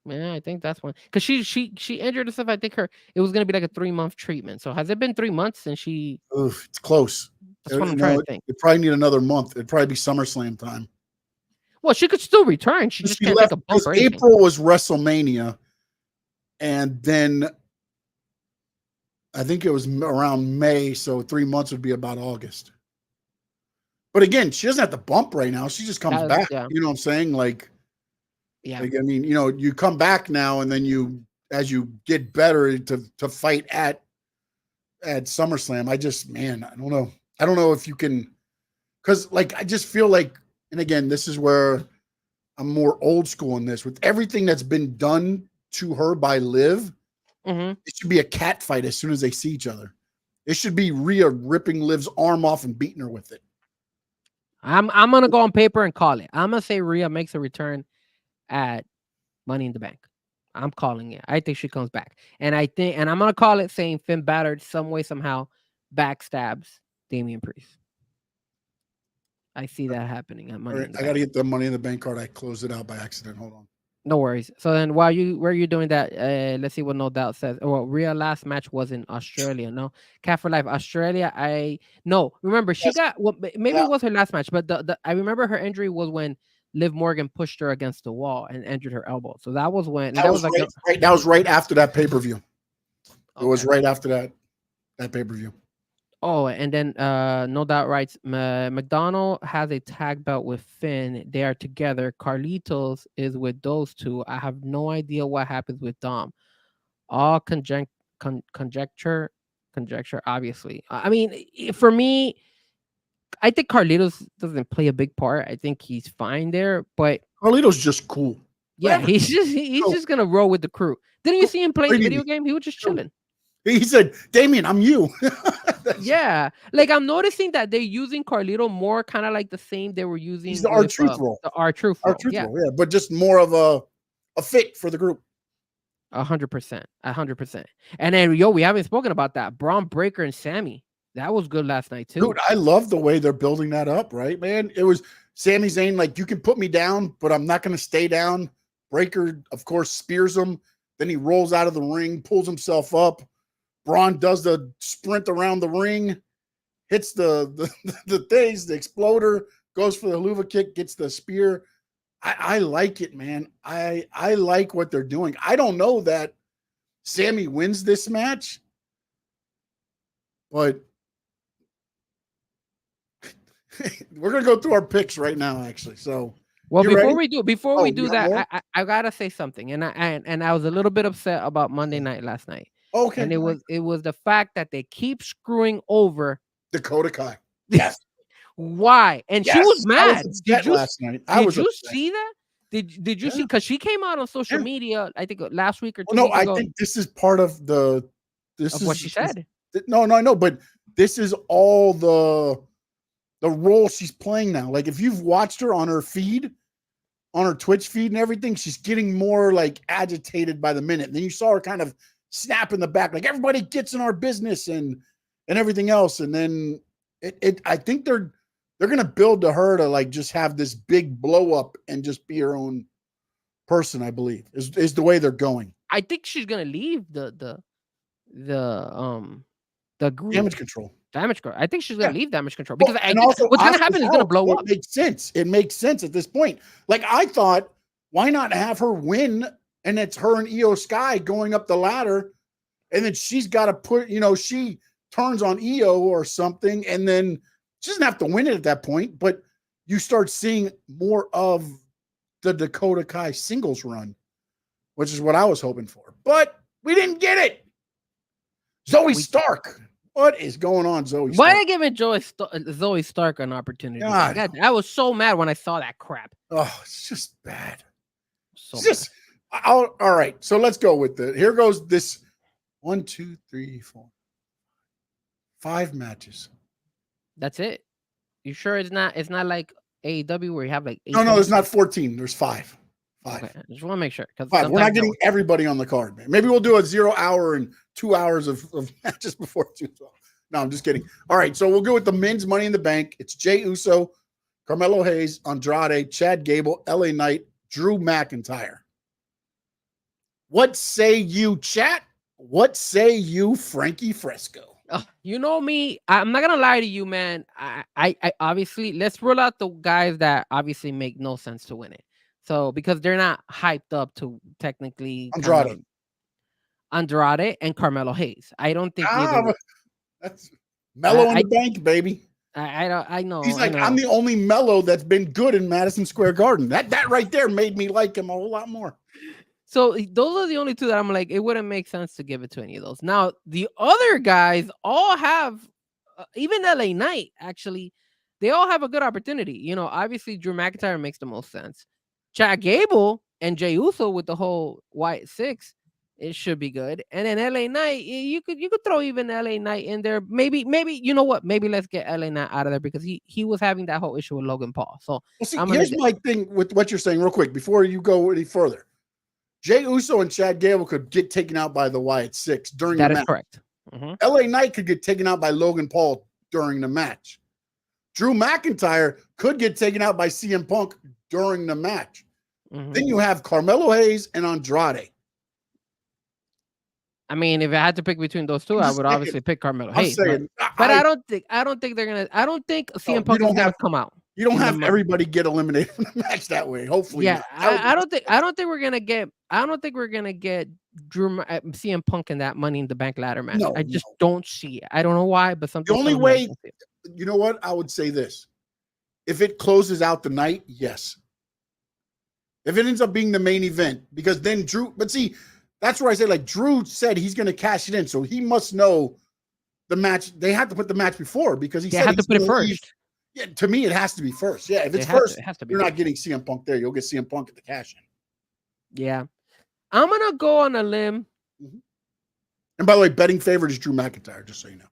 Yeah, I think that's one. Because she injured herself. I think it was gonna be like a 3-month treatment. So has it been 3 months since she? Oof, it's close. That's what I'm trying to think. It probably need another month. It'd probably be SummerSlam time. Well, she could still return. She just can't take a bump or anything. April was WrestleMania, and then I think it was around May, so 3 months would be about August. But again, she doesn't have to bump right now. She just comes back. Yeah. You know what I'm saying? Like, yeah. Like, I mean, you come back now, and then as you get better to fight at SummerSlam. I don't know. I don't know if you can, because like I just feel like, and again, this is where I'm more old school in this. With everything that's been done to her by Liv, it should be a cat fight as soon as they see each other. It should be Rhea ripping Liv's arm off and beating her with it. I'm gonna go on paper and call it. I'm gonna say Rhea makes a return at Money in the Bank. I'm calling it. I think she comes back, and I'm gonna call it saying Finn Balor some way somehow backstabs Damian Priest. I see that happening at Money in the Bank. I gotta get the Money in the Bank card. I closed it out by accident. Hold on. No worries. So then while you're doing that, let's see what No Doubt says. Well, Rhea last match was in Australia. No, Cat for Life, Australia. Remember she got maybe it was her last match, but I remember her injury was when Liv Morgan pushed her against the wall and injured her elbow. So that was when that was right after that pay-per-view. Okay. It was right after that pay-per-view. Oh, and then No Doubt writes, McDonald has a tag belt with Finn. They are together. Carlitos is with those two. I have no idea what happens with Dom. All conjecture, obviously. I mean, for me, I think Carlitos doesn't play a big part. I think he's fine there, but Carlitos just cool. Yeah, whatever. he's just gonna roll with the crew. Didn't you see him play the video game? He was just chilling. He said, "Damien, I'm you." Yeah, like I'm noticing that they're using Carlito more, kind of like the same they were using. He's the R-Truth role. The R-Truth role, yeah, but just more of a fit for the group. 100%, 100%. And then we haven't spoken about that Braun Breaker and Sammy. That was good last night too. Dude, I love the way they're building that up, right, man? It was Sami Zayn, like, you can put me down, but I'm not going to stay down. Breaker, of course, spears him. Then he rolls out of the ring, pulls himself up. Braun does the sprint around the ring, hits the things, the exploder, goes for the haluva kick, gets the spear. I like it, man. I like what they're doing. I don't know that Sammy wins this match, but we're gonna go through our picks right now, actually. So, well, before we do that, I gotta say something, and I was a little bit upset about Monday night last night. Okay, and it was the fact that they keep screwing over Dakota Kai. Yes. Why? And she was mad. Last night. Did you see that? Did you see? Because she came out on social media, I think last week or 2 weeks ago. I think this is part of what she said. No, I know, but this is all the role she's playing now. Like, if you've watched her on her feed, on her Twitch feed and everything, she's getting more like agitated by the minute. And then you saw her kind of snap in the back, like, everybody gets in our business and everything else. And then I think they're going to build to her to like just have this big blow up and just be her own person, I believe is the way they're going. I think she's going to leave the group. Damage Control. I think she's going to leave Damage Control because what's going to happen is going to blow up. It makes sense. It makes sense at this point. Like, I thought, why not have her win? And it's her and Io Sky going up the ladder. And then she's got to put, she turns on Io or something. And then she doesn't have to win it at that point. But you start seeing more of the Dakota Kai singles run, which is what I was hoping for. But we didn't get it. Zoe Stark. What is going on, Zoe? Why Stark? they giving Zoe Stark an opportunity? God. I was so mad when I saw that crap. Oh, it's just bad. So It's just all right. So let's go with it. Here goes this 1, 2, 3, 4, 5 matches. that's it. You sure it's not? It's not like AEW where you have like 8 No, there's not 14. There's 5. 5. Okay, I just want to make sure because 5. We're not getting everybody on the card, man. Maybe we'll do a 0 hour and 2 hours of matches before 2. No, I'm just kidding. All right, so we'll go with the men's Money in the Bank. It's Jey Uso, Carmelo Hayes, Andrade, Chad Gable, LA Knight, Drew McIntyre. What say you, chat? What say you, Frankie Fresco? You know me. I'm not gonna lie to you, man. I obviously let's rule out the guys that obviously make no sense to win it. So because they're not hyped up to technically Andrade and Carmelo Hayes. I don't think that's Mello in the bank, baby. I know. He's like, I'm the only Mello that's been good in Madison Square Garden. That right there made me like him a whole lot more. So those are the only two that I'm like, it wouldn't make sense to give it to any of those. Now, the other guys all have, even LA Knight, actually, they all have a good opportunity. You know, obviously, Drew McIntyre makes the most sense. Chad Gable and Jey Uso with the whole White 6, it should be good. And then LA Knight, you could throw even LA Knight in there. Maybe, you know what? Maybe let's get LA Knight out of there because he was having that whole issue with Logan Paul. So see, here's my thing with what you're saying real quick before you go any further. Jey Uso and Chad Gable could get taken out by the Wyatt 6 during the match. That is correct. LA Knight could get taken out by Logan Paul during the match. Drew McIntyre could get taken out by CM Punk during the match. Then you have Carmelo Hayes and Andrade. I mean, if I had to pick between those two, I would obviously pick Carmelo Hayes. But I don't think they're gonna. I don't think CM Punk is gonna come out. You don't have everybody get eliminated from the match that way. Hopefully, yeah. I don't think we're gonna get. I don't think we're gonna get Drew CM Punk in that Money in the Bank ladder match. I just don't see it. I don't know why, but something. The only way, you know what? I would say this: if it closes out the night, yes. If it ends up being the main event, because then Drew. But see, that's where I say, like Drew said, he's going to cash it in, so he must know the match. They have to put the match before because he said have to put it first. Yeah, to me, it has to be first. Yeah, if it's first, you're not getting CM Punk there. You'll get CM Punk at the cash in. Yeah. I'm going to go on a limb. And by the way, betting favorite is Drew McIntyre, just so you know.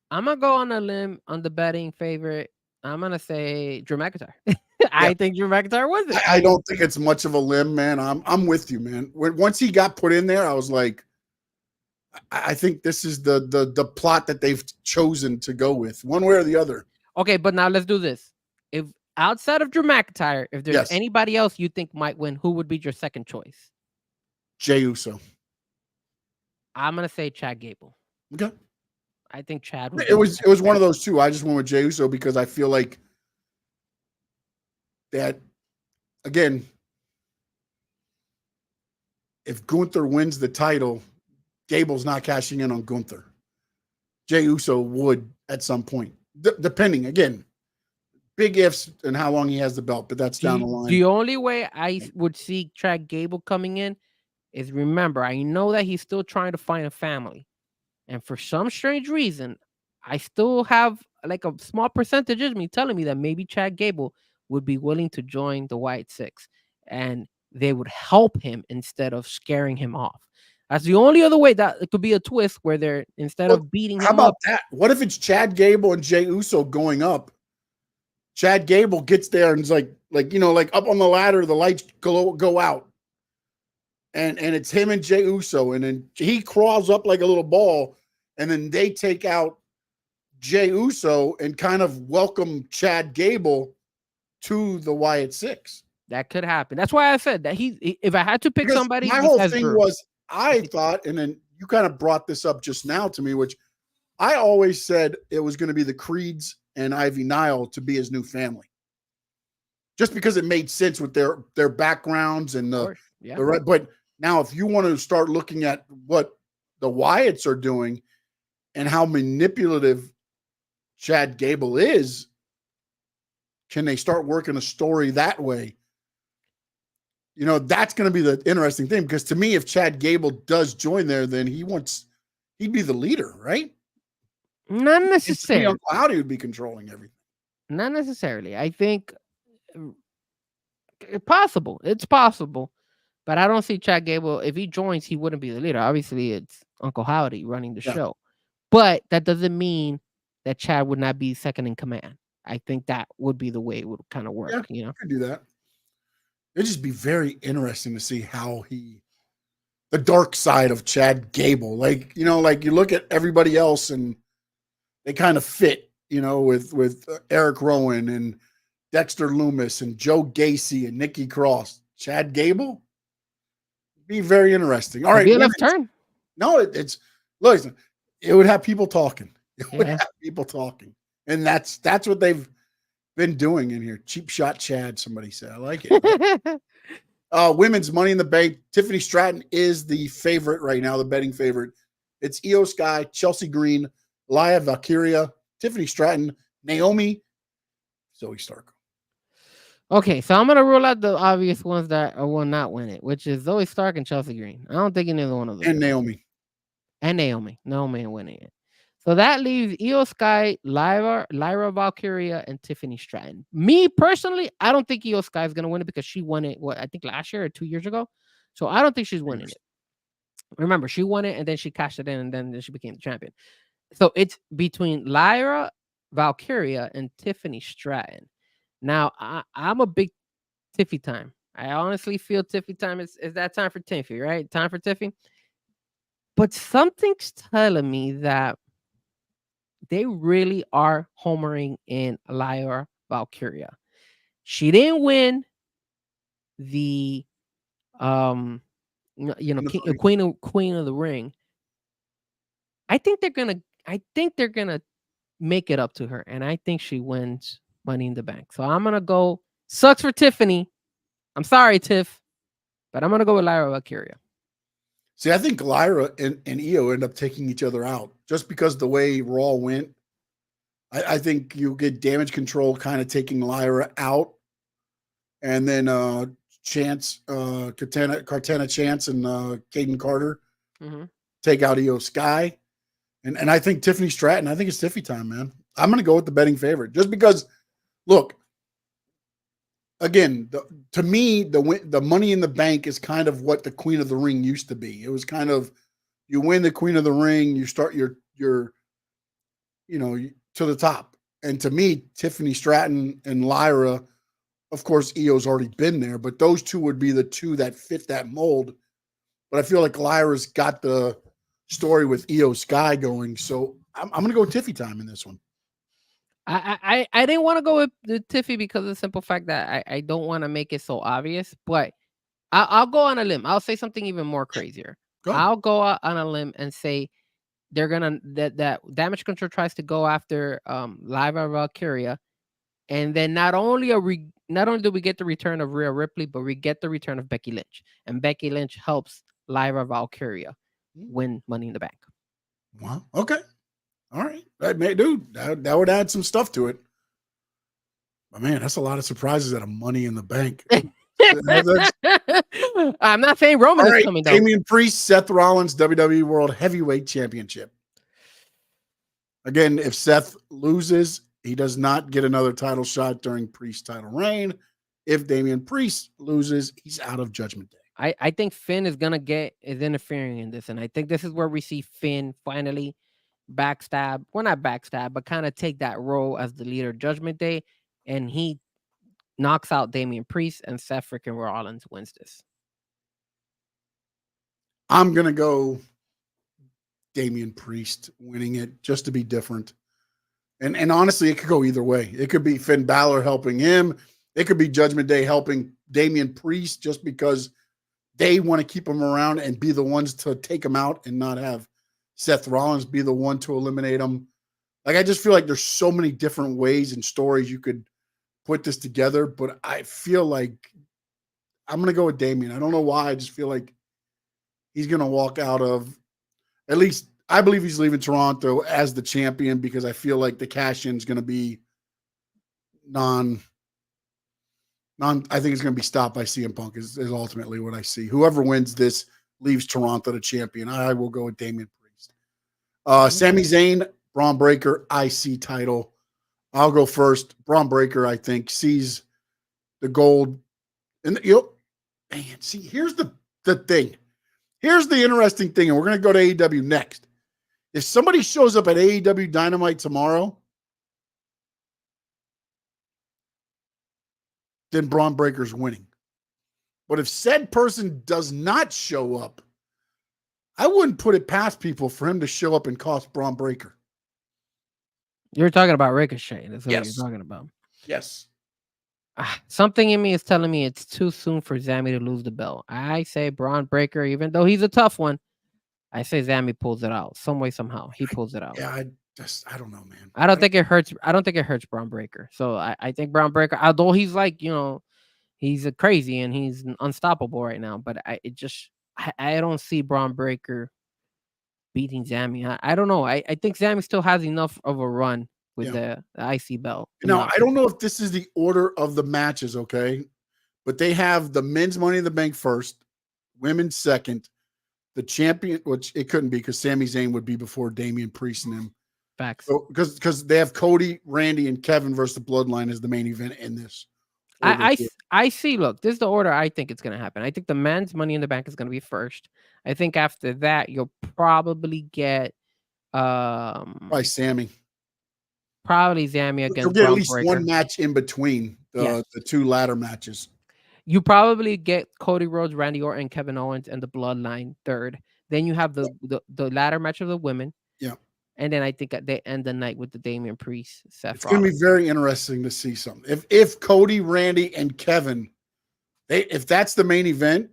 I'm going to go on a limb on the betting favorite. I'm going to say Drew McIntyre. I think Drew McIntyre wins it. I don't think it's much of a limb, man. I'm with you, man. Once he got put in there, I was like, I think this is the plot that they've chosen to go with, one way or the other. Okay, but now let's do this. If outside of Drew McIntyre, if there's anybody else you think might win, who would be your second choice? Jey Uso. I'm gonna say Chad Gable. Okay. I think Chad. It was one of those two. I just went with Jey Uso because I feel like that. Again, if Gunther wins the title, Gable's not cashing in on Gunther. Jey Uso would at some point. Depending, again, big ifs and how long he has the belt, but that's down the line. The only way I would see Chad Gable coming in is, remember, I know that he's still trying to find a family. And for some strange reason, I still have like a small percentage of me telling me that maybe Chad Gable would be willing to join the White 6. And they would help him instead of scaring him off. That's the only other way that it could be a twist where they're instead of beating him up. How about that? What if it's Chad Gable and Jey Uso going up? Chad Gable gets there and is like up on the ladder, the lights go out. And it's him and Jey Uso. And then he crawls up like a little ball. And then they take out Jey Uso and kind of welcome Chad Gable to the Wyatt 6. That could happen. That's why I said that if I had to pick somebody, my whole thing was, I thought, and then you kind of brought this up just now to me, which I always said it was going to be the Creeds and Ivy Nile to be his new family. Just because it made sense with their backgrounds and but now if you want to start looking at what the Wyatts are doing and how manipulative Chad Gable is, can they start working a story that way? You know, that's going to be the interesting thing, because to me, if Chad Gable does join there, then he'd be the leader, right? Not It's necessarily. Uncle Howdy would be controlling everything. Not necessarily. I think possible. It's possible. But I don't see Chad Gable. If he joins, he wouldn't be the leader. Obviously, it's Uncle Howdy running the show. But that doesn't mean that Chad would not be second in command. I think that would be the way it would kind of work. Yeah, you know, could do that. It'd just be very interesting to see how the dark side of Chad Gable. Like, you know, like you look at everybody else and they kind of fit, you know, with Eric Rowan and Dexter Loomis and Joe Gacy and Nikki Cross. Chad Gable? Be very interesting. All right. Be a left turn. No, it's listen, it would have people talking. It would have people talking. And that's what they've been doing in here. Cheap shot Chad, somebody said. I like it. Women's Money in the Bank. Tiffany Stratton is the favorite right now, the betting favorite. It's Io Sky, Chelsea Green, Laya Valkyria, Tiffany Stratton, Naomi, Zoe Stark. Okay, so I'm gonna rule out the obvious ones that will not win it, which is Zoe Stark and Chelsea Green. I don't think neither one of them. And Naomi. Naomi ain't winning it. So that leaves Io Sky, Lyra Valkyria, and Tiffany Stratton. Me personally, I don't think Io Sky is gonna win it because she won it. I think last year or 2 years ago. So I don't think she's winning it. Remember, she won it and then she cashed it in and then she became the champion. So it's between Lyra Valkyria and Tiffany Stratton. Now, I'm a big Tiffy time. I honestly feel Tiffy time is that time for Tiffy, right? Time for Tiffy. But something's telling me that they really are homering in Lyra Valkyria. She didn't win the Queen of the Ring. I think they're gonna make it up to her, and I think she wins Money in the Bank. So I'm gonna go. Sucks for Tiffany. I'm sorry, Tiff, but I'm gonna go with Lyra Valkyria. See, I think Lyra and Io end up taking each other out just because the way Raw went. I think you get Damage Control kind of taking Lyra out, and then Chance, Cartana Chance, and Caden Carter take out Io Sky, and I think Tiffany Stratton. I think it's Tiffy time, man. I'm gonna go with the betting favorite just because. Look, again, to me, the Money in the Bank is kind of what the Queen of the Ring used to be. It was kind of you win the Queen of the Ring, you start your to the top. And to me, Tiffany Stratton and Lyra, of course, Io's already been there, but those two would be the two that fit that mold. But I feel like Lyra's got the story with Io Sky going, so I'm going to go with Tiffy time in this one. I didn't want to go with the Tiffy because of the simple fact that I don't want to make it so obvious, but I'll go on a limb. I'll say something even more crazier. I'll go out on a limb and say they're gonna that Damage Control tries to go after Lyra Valkyria, and then not only do we get the return of Rhea Ripley, but we get the return of Becky Lynch, and Becky Lynch helps Lyra Valkyria win Money in the Bank. Wow. Okay. All right. That would add some stuff to it. But man, that's a lot of surprises at a Money in the Bank. I'm not saying Roman is coming down. Damian Priest, Seth Rollins, WWE World Heavyweight Championship. Again, if Seth loses, he does not get another title shot during Priest's title reign. If Damian Priest loses, he's out of Judgment Day. I think Finn is interfering in this, and I think this is where we see Finn finally backstab. Well, not backstab, but kind of take that role as the leader of Judgment Day, and he knocks out Damian Priest, and Seth freaking Rollins wins this. I'm going to go Damian Priest winning it just to be different. And honestly, it could go either way. It could be Finn Balor helping him. It could be Judgment Day helping Damian Priest just because they want to keep him around and be the ones to take him out and not have Seth Rollins be the one to eliminate him. Like, I just feel like there's so many different ways and stories you could put this together, but I feel like I'm going to go with Damian. I don't know why. I just feel like he's going to walk out of, at least I believe he's leaving Toronto as the champion because I feel like the cash-in is going to be I think it's going to be stopped by CM Punk is ultimately what I see. Whoever wins this leaves Toronto the champion. I will go with Damian Priest. Sami Zayn, Braun Breaker IC title. I'll go first. Braun Breaker, I think, sees the gold. And man, see, here's the thing. Here's the interesting thing, and we're going to go to AEW next. If somebody shows up at AEW Dynamite tomorrow, then Braun Breaker's winning. But if said person does not show up, I wouldn't put it past people for him to show up and cost Braun Breaker. You're talking about Ricochet. That's what Yes. you're talking about. Yes. Something in me is telling me it's too soon for Zammy to lose the belt. I say Braun Breaker, even though he's a tough one. I say Zammy pulls it out some way, somehow. He pulls it out. Yeah, I don't know, man. I don't think it hurts. I don't think it hurts Braun Breaker. So I think Braun Breaker, although he's like, he's a crazy and he's unstoppable right now. But I don't see Braun Breaker beating Zammy. I don't know. I think Zammy still has enough of a run with the IC belt. Now, I don't know if this is the order of the matches, okay? But they have the men's Money in the Bank first, women's second, the champion, which it couldn't be because Sami Zayn would be before Damian Priest and him. Facts. So, because they have Cody, Randy, and Kevin versus the Bloodline as the main event in this. I see. Look, this is the order I think it's going to happen. I think the men's Money in the Bank is going to be first. I think after that, you'll probably get Probably Sammy. Probably Zammy against You'll get Braun at least Breaker. one match in between the two ladder matches. You probably get Cody Rhodes, Randy Orton, Kevin Owens, and the Bloodline third. Then you have the ladder match of the women. Yeah. And then I think they end the night with the Damian Priest, Seth It's going to be very interesting to see something. If Cody, Randy, and Kevin, if that's the main event,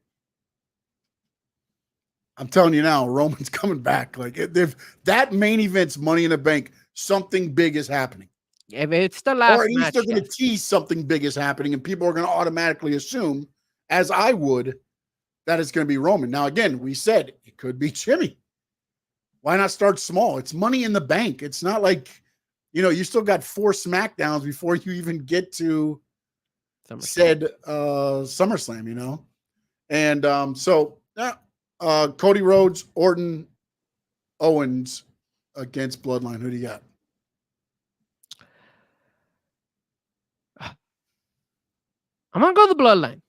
I'm telling you now, Roman's coming back. Like if that main event's Money in the Bank, something big is happening. If it's the last, or at least match, they're going to tease something big is happening, and people are going to automatically assume, as I would, that it's going to be Roman. Now, again, we said it could be Jimmy. Why not start small? It's Money in the Bank. It's not like, you still got 4 SmackDowns before you even get to said SummerSlam, And so Cody Rhodes, Orton, Owens against Bloodline. Who do you got? I'm gonna go the Bloodline.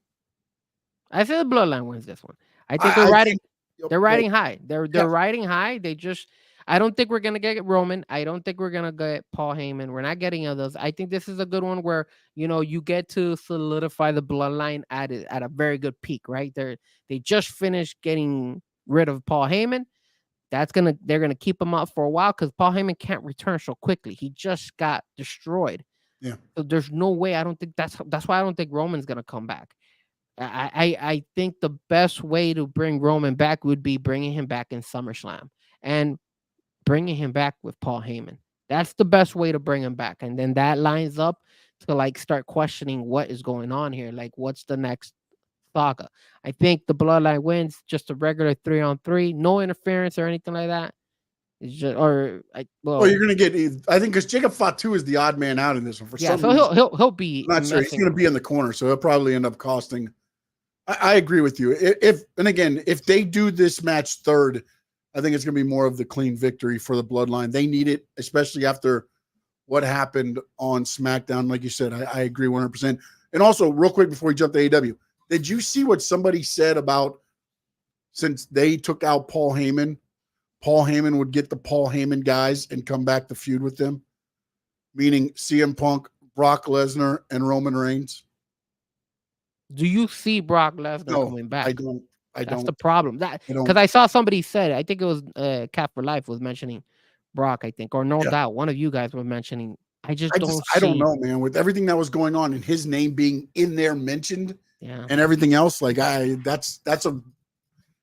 I say the Bloodline wins this one. I think they're riding high. They're riding high. I don't think we're gonna get Roman. I don't think we're gonna get Paul Heyman. We're not getting others. I think this is a good one where you get to solidify the Bloodline at a very good peak, right? They just finished getting rid of Paul Heyman. They're gonna keep him up for a while because Paul Heyman can't return so quickly. He just got destroyed. Yeah. So there's no way. I don't think that's why I don't think Roman's gonna come back. I think the best way to bring Roman back would be bringing him back in SummerSlam and bringing him back with Paul Heyman. That's the best way to bring him back. And then that lines up to start questioning what is going on here. Like, what's the next saga? I think the Bloodline wins, just a regular 3-on-3, no interference or anything like that. It's just, you're gonna get. I think because Jacob Fatu is the odd man out in this one for some so reason. he'll be. I'm not sure. He's gonna be in the corner, so he'll probably end up costing. I agree with you. If they do this match third, I think it's gonna be more of the clean victory for the Bloodline. They need it, especially after what happened on SmackDown. Like you said, I agree 100%. And also, real quick before we jump to AEW, did you see what somebody said about since they took out Paul Heyman would get the Paul Heyman guys and come back to feud with them, meaning CM Punk, Brock Lesnar, and Roman Reigns? Do you see Brock Lesnar coming back? I don't. That's the problem. Because I saw somebody said, I think it was Cat for Life was mentioning Brock, I think, or No Doubt. One of you guys were mentioning. I don't know, man. With everything that was going on and his name being in there mentioned, yeah, and everything else,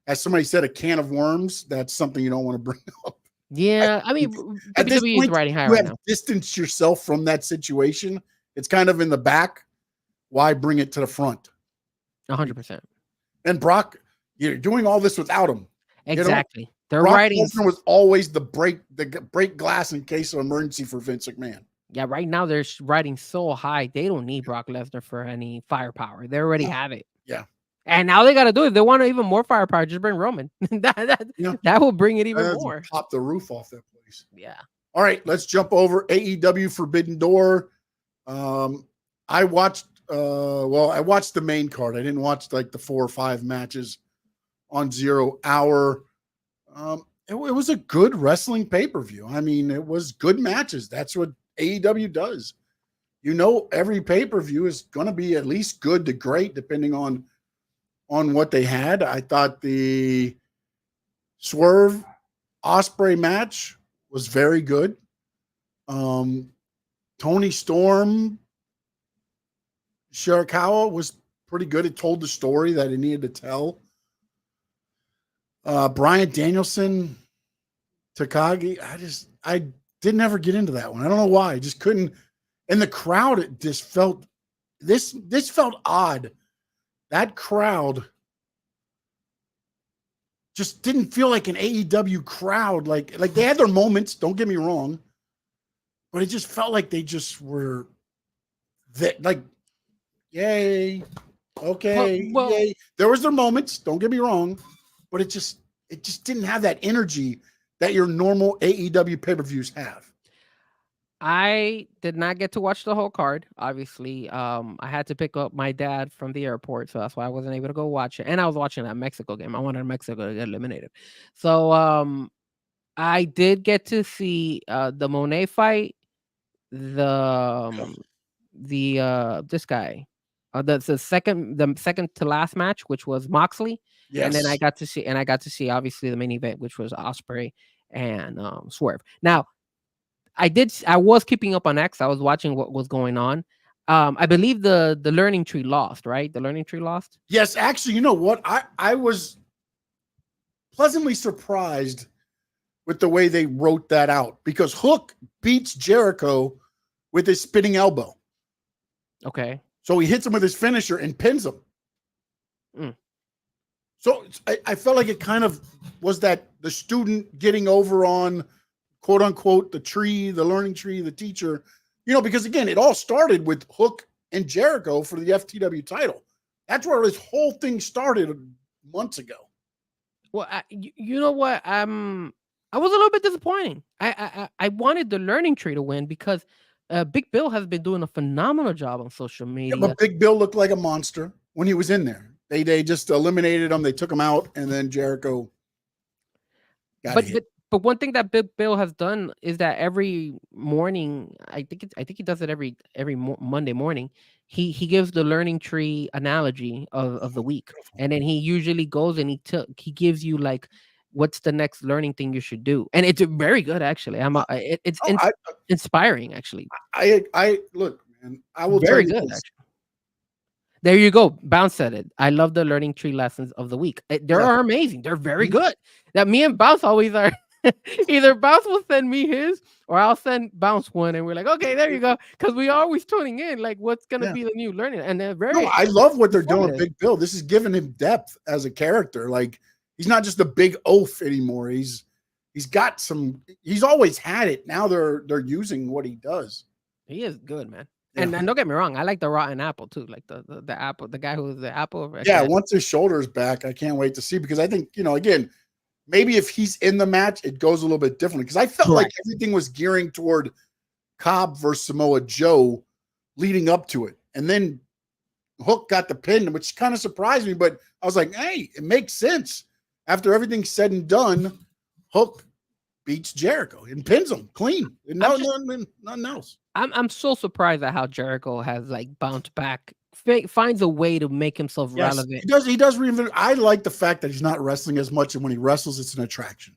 as somebody said, a can of worms. That's something you don't want to bring up. Yeah, I mean, at this WWE point, is riding high you right have now. distanced yourself from that situation. It's kind of in the back. Why bring it to the front? 100%. And Brock, you're doing all this without him. Exactly. They're Brock riding. Lesnar was always the break glass in case of emergency for Vince McMahon. Yeah, right now they're riding so high. They don't need Brock Lesnar for any firepower. They already have it. Yeah. And now they got to do it. They want even more firepower. Just bring Roman. that will bring it even more. Pop the roof off that place. Yeah. All right, let's jump over AEW Forbidden Door. I watched I watched the main card. I didn't watch like the 4 or 5 matches on 0 Hour. It was a good wrestling pay-per-view. I mean, it was good matches. That's what AEW does. Every pay-per-view is going to be at least good to great, depending on what they had. I thought the Swerve Osprey match was very good. Tony Storm Shirakawa was pretty good. It told the story that it needed to tell. Bryan Danielson, Takagi, I didn't ever get into that one. I don't know why. I just couldn't. And the crowd, it just felt this felt odd. That crowd just didn't feel like an AEW crowd. Like they had their moments, don't get me wrong, but it just felt like they just were like, yay, okay, yay. There was their moments, don't get me wrong, but it just didn't have that energy that your normal AEW pay-per-views have. I did not get to watch the whole card. Obviously, I had to pick up my dad from the airport, so that's why I wasn't able to go watch it. And I was watching that Mexico game. I wanted Mexico to get eliminated. So I did get to see the Monet fight, the this guy, the second to last match, which was Moxley. Yes. And then I got to see obviously the main event, which was Osprey and Swerve. Now, I was keeping up on X. I was watching what was going on. I believe the Learning Tree lost, right? The Learning Tree lost. Yes, actually, you know what? I was pleasantly surprised with the way they wrote that out, because Hook beats Jericho with his spinning elbow. Okay. So he hits him with his finisher and pins him. So I felt like it kind of was that the student getting over on, quote unquote, the learning tree, the teacher, because again, it all started with Hook and Jericho for the FTW title. That's where this whole thing started months ago. Well, you know what? I was a little bit disappointing. I wanted the Learning Tree to win because Big Bill has been doing a phenomenal job on social media. Yeah, but Big Bill looked like a monster when he was in there. They just eliminated him. They took him out, and then Jericho got hit. But one thing that Big Bill has done is that every morning, I think he does it every Monday morning. He gives the Learning Tree analogy of the week, and then he usually goes and he gives you like, what's the next learning thing you should do, and it's very good actually. It's inspiring actually. I look, man. I will very tell you good this. actually. There you go. Bounce said it. I love the Learning Tree lessons of the week. They are amazing. They're very good. That me and Bounce always are. Either Bounce will send me his, or I'll send Bounce one, and we're like, okay, there you go, because we are always tuning in, like, what's gonna be the new learning, and they're very. No, I love what they're doing with Big Bill. This is giving him depth as a character. Like, he's not just a big oaf anymore. He's got some. He's always had it. Now they're using what he does. He is good, man. And don't get me wrong, I like the rotten apple too, like the apple, the guy who's the apple. Yeah, once his shoulder's back, I can't wait to see, because I think, again, maybe if he's in the match, it goes a little bit differently, because I felt like everything was gearing toward Cobb versus Samoa Joe leading up to it. And then Hook got the pin, which kind of surprised me, but I was like, hey, it makes sense. After everything's said and done, Hook beats Jericho and pins him clean. Nothing else. I'm so surprised at how Jericho has like bounced back, finds a way to make himself relevant. He does reinvent. I like the fact that he's not wrestling as much, and when he wrestles, it's an attraction.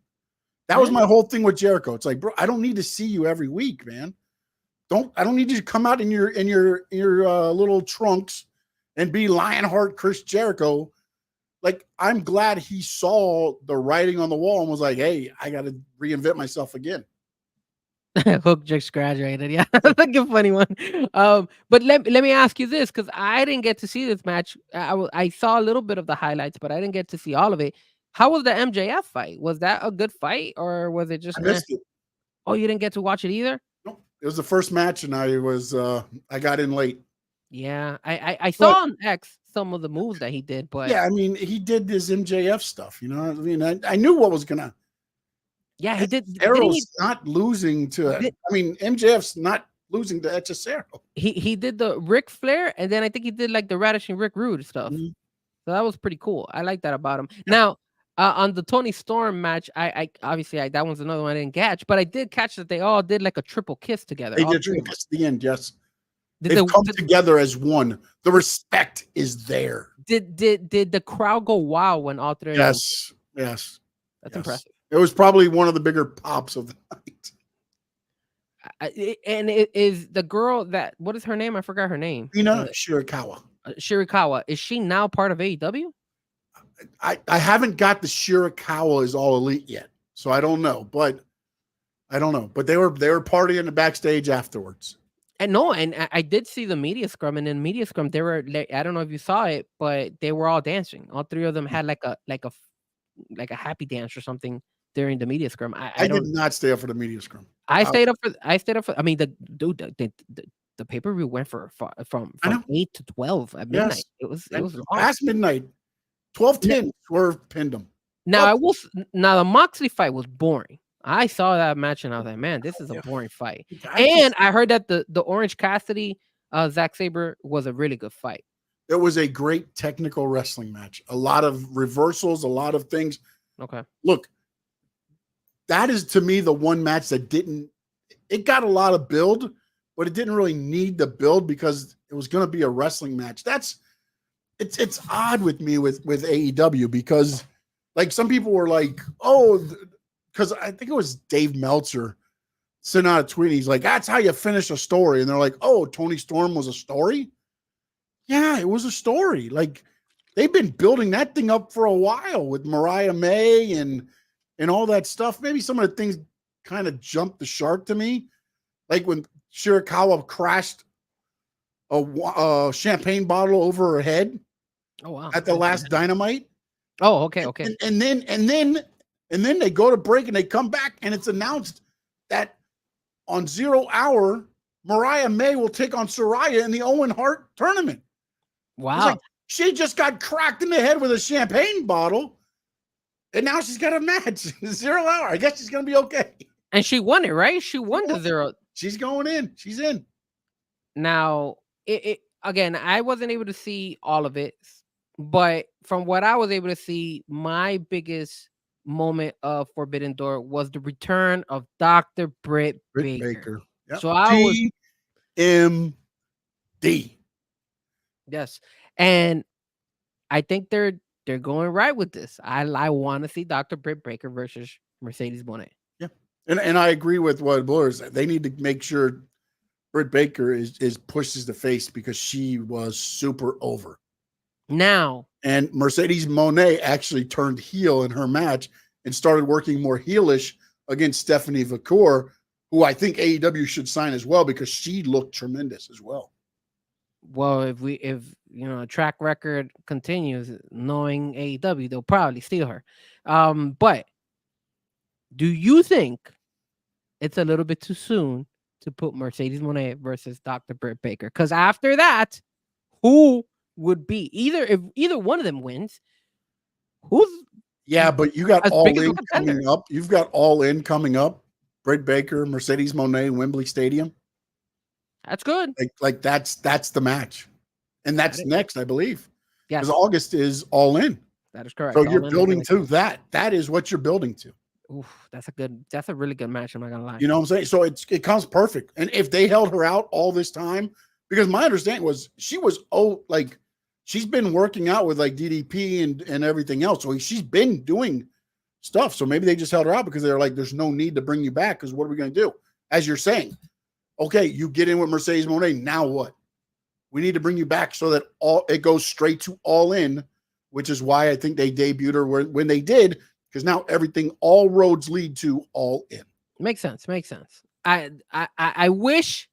That was my whole thing with Jericho. It's like, bro, I don't need to see you every week, man. I don't need you to come out in your little trunks and be Lionheart Chris Jericho. Like, I'm glad he saw the writing on the wall and was like, hey, I got to reinvent myself again. Hook just graduated. Yeah, that's like a funny one. But let me ask you this, because I didn't get to see this match. I saw a little bit of the highlights, but I didn't get to see all of it. How was the MJF fight? Was that a good fight, or was it just? I missed it. Oh, you didn't get to watch it either? Nope. It was the first match, and I got in late. Yeah, I saw on X some of the moves that he did, but yeah, I mean, he did his MJF stuff. I mean, I knew what was gonna. Yeah, he did. Cesaro's not losing to. I mean, MJF's not losing to Cesaro. He did the Ric Flair, and then I think he did like the Radish and Rick Rude stuff. Mhm. So that was pretty cool. I like that about him. Now, on the Tony Storm match, I obviously that one's another one I didn't catch, but I did catch that they all did like a triple kiss together. They all did three triple of them. kiss at the end. Yes, Did they've come together as one. The respect is there. Did the crowd go wild when all three? Yes, yes, that's impressive. It was probably one of the bigger pops of the night. And it is the girl that, what is her name? I forgot her name. Rina Shirakawa. Shirakawa. Is she now part of AEW? I haven't got the Shirakawa is all elite yet, so I don't know. But I don't know. But they were partying the backstage afterwards. And no, and I did see the media scrum, and in media scrum they were. I don't know if you saw it, but they were all dancing. All three of them had like a happy dance or something during the media scrum. I did not stay up for the media scrum. I stayed up for. I mean, the pay-per-view went from 8 to 12 at midnight. Yes. It was long. Past midnight. 12-10 Swerve pinned him. Now the Moxley fight was boring. I saw that match and I was like, man, this is a boring fight. I heard that the Orange Cassidy Zack Sabre was a really good fight. It was a great technical wrestling match. A lot of reversals, a lot of things. Okay. Look, that is to me the one match that it got a lot of build, but it didn't really need the build because it was going to be a wrestling match. It's odd with me with AEW because like some people were like, oh, because I think it was Dave Meltzer sent out a tweet. He's like, that's how you finish a story. And they're like, oh, Tony Storm was a story? Yeah, it was a story. Like they've been building that thing up for a while with Mariah May and all that stuff. Maybe some of the things kind of jumped the shark to me. Like when Shirakawa crashed a champagne bottle over her head. Oh, wow. At the last Dynamite. Oh, okay. And then they go to break and they come back and it's announced that on 0 Hour, Mariah May will take on Saraya in the Owen Hart tournament. Wow. Like, she just got cracked in the head with a champagne bottle and now she's got a match. 0 Hour. I guess she's going to be okay. And she won it, right? She won the 0. She's going in. She's in. Now, it again, I wasn't able to see all of it, but from what I was able to see, my biggest moment of Forbidden Door was the return of Dr. Britt Baker. Yep. So I was TMD. Yes. And I think they're going right with this. I want to see Dr. Britt Baker versus Mercedes Moné. Yeah. And I agree with what Blair said. They need to make sure Britt Baker is pushes the face because she was super over. Now. And Mercedes Moné actually turned heel in her match and started working more heelish against Stephanie Vacour, who I think AEW should sign as well because she looked tremendous as well. Well, if a track record continues, knowing AEW, they'll probably steal her. But do you think it's a little bit too soon to put Mercedes Moné versus Dr. Britt Baker? Because after that, who would be if either one of them wins? But you got All In coming up. You've got All In coming up. Britt Baker, Mercedes Moné, Wembley Stadium. That's good. Like that's the match, and that's next, I believe. Yes, because August is All In. That is correct. So you're building to that. That is what you're building to. Oof, that's a really good match. I'm not gonna lie. You know what I'm saying? So it comes perfect. And if they held her out all this time, because my understanding was she's been working out with like DDP and everything else. So she's been doing stuff. So maybe they just held her out because they're like, there's no need to bring you back because what are we going to do? As you're saying, okay, you get in with Mercedes Moné. Now what? We need to bring you back so that it goes straight to All In, which is why I think they debuted her when they did, because now all roads lead to All In. Makes sense. I wish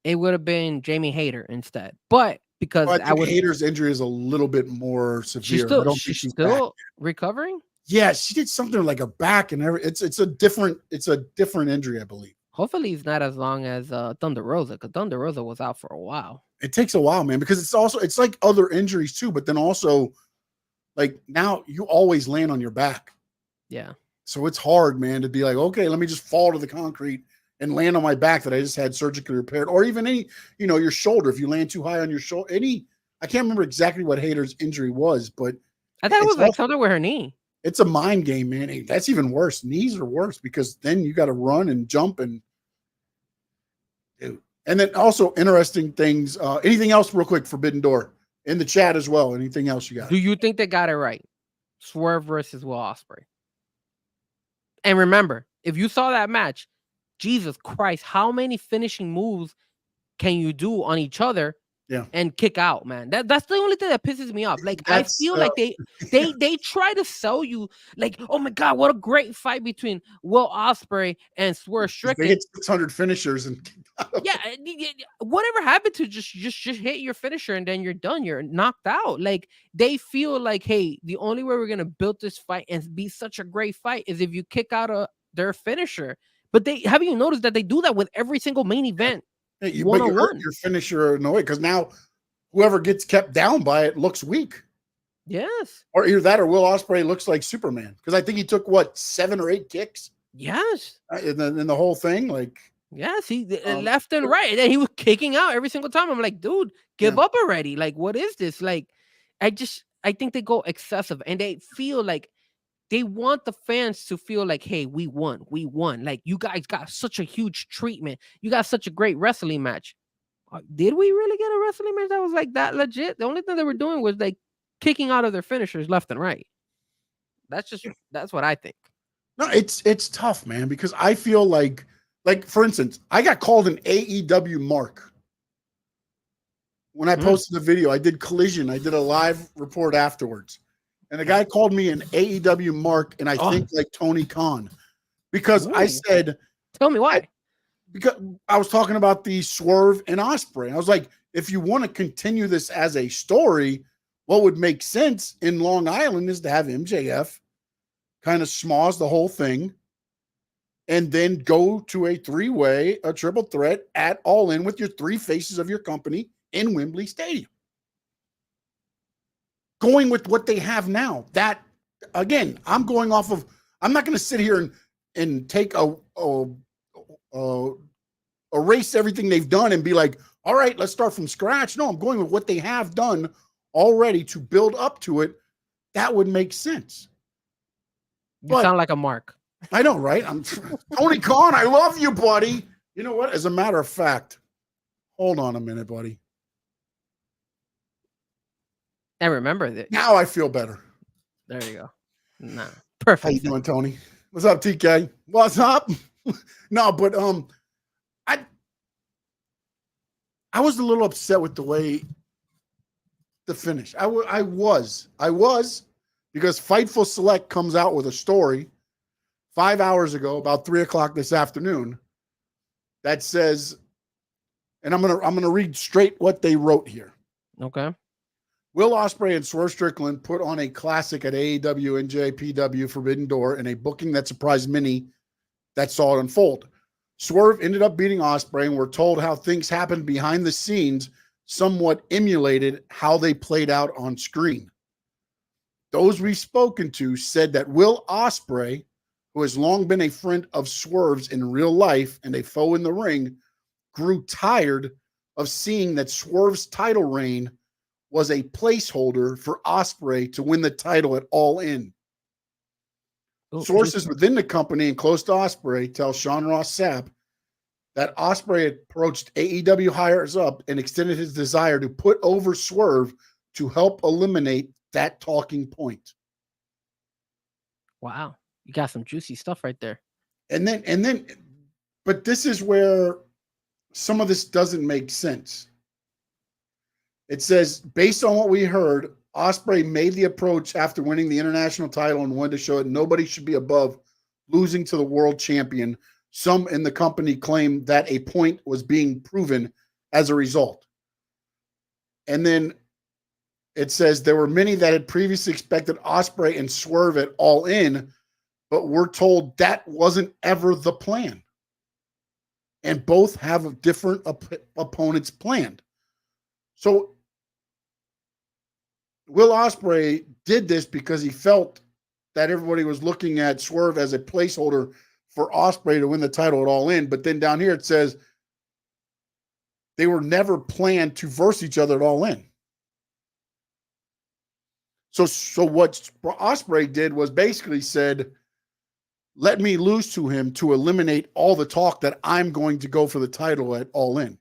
it would have been Jamie Hayter instead, but because Hayter's injury is a little bit more severe. She's still recovering. Yeah, she did something like her back and everything. It's a different injury, I believe. Hopefully, it's not as long as Thunder Rosa, because Thunder Rosa was out for a while. It takes a while, man, because it's like other injuries too. But then also, like now, you always land on your back. Yeah. So it's hard, man, to be like, okay, let me just fall to the concrete and land on my back that I just had surgically repaired, or even any, your shoulder. If you land too high on your shoulder, I can't remember exactly what Hayter's injury was, but I thought it was like something with her knee. It's a mind game, man. That's even worse. Knees are worse because then you got to run and jump and then also interesting things. Anything else real quick, Forbidden Door in the chat as well. Anything else you got? Do you think they got it right? Swerve versus Will Ospreay. And remember, if you saw that match, Jesus Christ, how many finishing moves can you do on each other and kick out, man? That's the only thing that pisses me off. Like, I feel like they try to sell you like, oh my God, what a great fight between Will Ospreay and Swerve Strickland. They hit 600 finishers and whatever happened to just hit your finisher and then you're done. You're knocked out. Like, they feel like, hey, the only way we're gonna build this fight and be such a great fight is if you kick out their finisher. But have you noticed that they do that with every single main event? Hey, you hurt your finisher in a way because now whoever gets kept down by it looks weak. Yes. Or either that or Will Ospreay looks like Superman because I think he took 7 or 8 kicks. Yes. In the whole thing, like. Yes, he left and right, and then he was kicking out every single time. I'm like, dude, give up already. Like, what is this? Like, I think they go excessive, and they feel like they want the fans to feel like, hey, we won. Like, you guys got such a huge treatment. You got such a great wrestling match. Did we really get a wrestling match that was like that legit? The only thing they were doing was like kicking out of their finishers left and right. That's what I think. No, it's tough, man, because I feel like for instance, I got called an AEW mark. When I posted the video, I did Collision. I did a live report afterwards. And the guy called me an AEW mark, and I think like Tony Khan. Because I said... Tell me why. Because I was talking about the Swerve and Ospreay. I was like, if you want to continue this as a story, what would make sense in Long Island is to have MJF kind of schmoz the whole thing, and then go to a 3-way, a triple threat at All In with your 3 faces of your company in Wembley Stadium. Going with what they have now. That, again, I'm going off of, I'm not going to sit here and take erase everything they've done and be like, all right, let's start from scratch. No, I'm going with what they have done already to build up to it. That would make sense. You sound like a mark. I know, right? I'm Tony Khan. I love you, buddy. You know what? As a matter of fact, hold on a minute, buddy. I remember that. Now I feel better. There you go. Nah, perfect. How you doing, Tony? What's up, TK? What's up? No, but I was a little upset with the way the finish. I was because Fightful Select comes out with a story 5 hours ago, about 3:00 this afternoon, that says, and I'm gonna read straight what they wrote here. Okay. Will Ospreay and Swerve Strickland put on a classic at AEW NJPW Forbidden Door in a booking that surprised many that saw it unfold. Swerve ended up beating Ospreay, and we're told how things happened behind the scenes somewhat emulated how they played out on screen. Those we've spoken to said that Will Ospreay, who has long been a friend of Swerve's in real life and a foe in the ring, grew tired of seeing that Swerve's title reign was a placeholder for Ospreay to win the title at All In. Sources within the company and close to Ospreay tell Sean Ross Sapp that Ospreay approached AEW hires up and extended his desire to put over Swerve to help eliminate that talking point. Wow. You got some juicy stuff right there. And then, but this is where some of this doesn't make sense. It says, based on what we heard, Ospreay made the approach after winning the international title and wanted to show that nobody should be above losing to the world champion. Some in the company claim that a point was being proven as a result. And then it says there were many that had previously expected Ospreay and Swerve at All In, but we're told that wasn't ever the plan. And both have different opponents planned. So Will Ospreay did this because he felt that everybody was looking at Swerve as a placeholder for Ospreay to win the title at All In. But then down here it says they were never planned to verse each other at All In. So what Ospreay did was basically said, let me lose to him to eliminate all the talk that I'm going to go for the title at All In.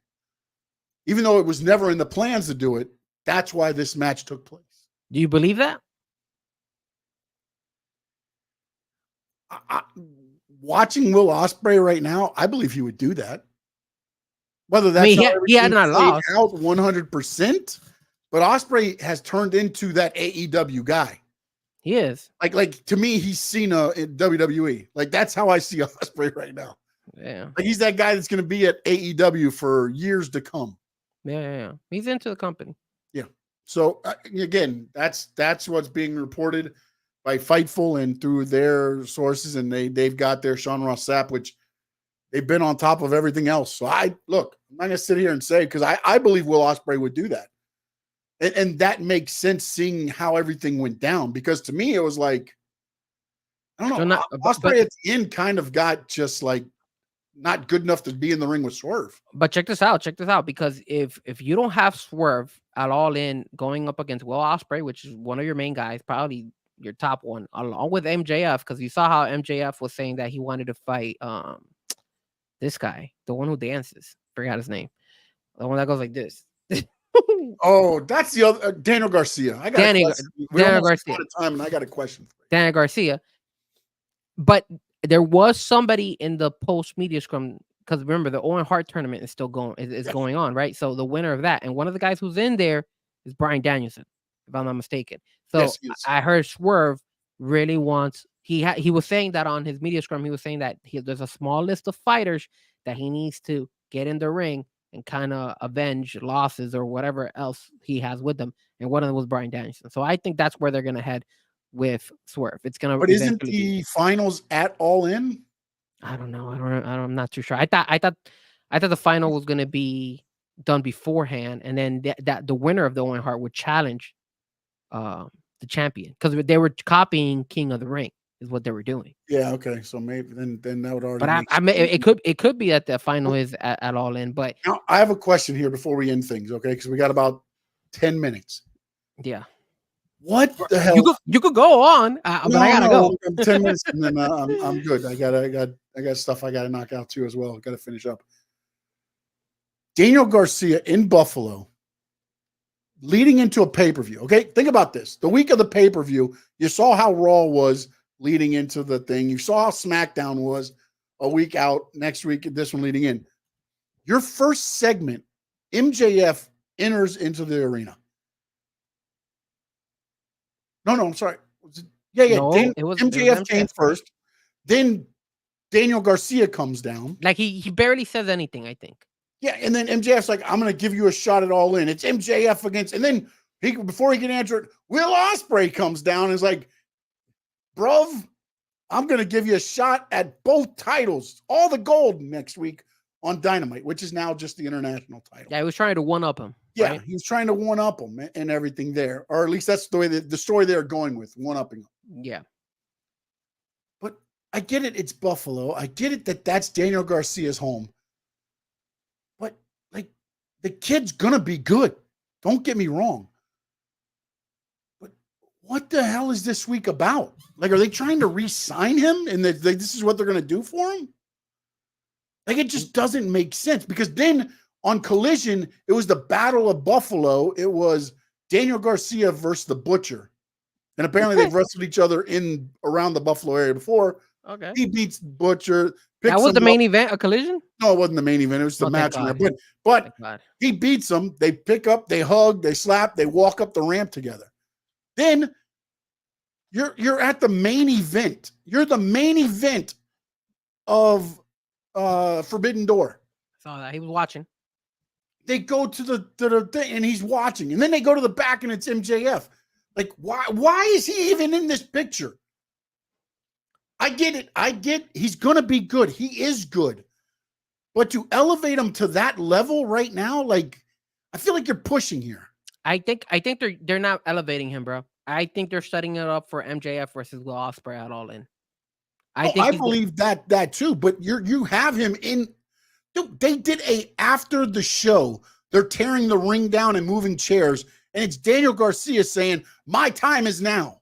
Even though it was never in the plans to do it, that's why this match took place. Do you believe that? Watching Will Ospreay right now, I believe he would do that. Whether that's he had not lost out 100%, but Ospreay has turned into that AEW guy. He is. Like to me, he's Cena in WWE. Like that's how I see Ospreay right now. Yeah. Like he's that guy that's going to be at AEW for years to come. Yeah. He's into the company. Yeah. So again, that's what's being reported by Fightful and through their sources, and they've got their Sean Ross Sapp, which they've been on top of everything else. So I'm not going to sit here and say, because I believe Will Ospreay would do that. And that makes sense seeing how everything went down, because to me, it was like, I don't know, Ospreay at the end kind of got just like not good enough to be in the ring with Swerve. But check this out, because if you don't have Swerve at All In going up against Will Ospreay, which is one of your main guys, probably your top one, along with MJF, because you saw how MJF was saying that he wanted to fight this guy, the one who dances, forgot his name, the one that goes like this. Oh, that's the other Daniel Garcia. I got Daniel Garcia. Out of time, and I got a question for you. Daniel Garcia. But there was somebody in the post media scrum, because remember the Owen Hart tournament is still going going on, right? So the winner of that, and one of the guys who's in there is Bryan Danielson, if I'm not mistaken. So I heard Swerve really wants. He was saying that on his media scrum. He was saying that there's a small list of fighters that he needs to get in the ring and kind of avenge losses or whatever else he has with them. And one of them was Bryan Danielson. So I think that's where they're going to head with Swerve. It's going to. But isn't the finals at All In? I don't know. I'm not too sure. I thought the final was going to be done beforehand, and then that the winner of the Owen Hart would challenge the champion, because they were copying King of the Ring is what they were doing. Yeah. Okay. So maybe then that would already. But I mean, it could be that the final is at All In. But now I have a question here before we end things, okay? Because we got about 10 minutes. Yeah. What the hell? You could go on, but I gotta go. 10 minutes and then I'm good. I got stuff I gotta knock out too as well. Got to finish up. Daniel Garcia in Buffalo, leading into a pay-per-view. Okay, think about this. The week of the pay-per-view, you saw how Raw was leading into the thing. You saw how SmackDown was a week out. Next week, this one leading in. Your first segment, MJF enters into the arena. No, I'm sorry. Yeah. No, MJF came first. Then Daniel Garcia comes down. Like he barely says anything, I think. Yeah, and then MJF's like, I'm going to give you a shot at All In. It's MJF against, and then before he can answer it, Will Ospreay comes down and is like, bruv, I'm going to give you a shot at both titles, all the gold next week on Dynamite, which is now just the international title. Yeah, he was trying to one-up him. Yeah, right? he was trying to one-up him and everything there, or at least that's the way the story they're going with, one-upping him. Yeah. But I get it. It's Buffalo. I get it that's Daniel Garcia's home. But, like, the kid's going to be good. Don't get me wrong. But what the hell is this week about? Like, are they trying to re-sign him and this is what they're going to do for him? Like, it just doesn't make sense, because then on Collision, it was the Battle of Buffalo. It was Daniel Garcia versus the Butcher. And apparently they've wrestled each other around the Buffalo area before. Okay. He beats Butcher. That was the main event, a Collision? No, it wasn't the main event. It was the match. But he beats them. They pick up, they hug, they slap, they walk up the ramp together. Then you're at the main event. You're the main event of Forbidden Door. Saw that. He was watching. They go to the thing and he's watching. And then they go to the back and it's MJF. Like, why is he even in this picture? I get it. He's going to be good. He is good. But to elevate him to that level right now, like, I feel like you're pushing here. I think they're not elevating him, bro. I think they're setting it up for MJF versus Will Ospreay at All In. I believe that too. But you have him in. Dude, they did after the show. They're tearing the ring down and moving chairs, and it's Daniel Garcia saying, "My time is now."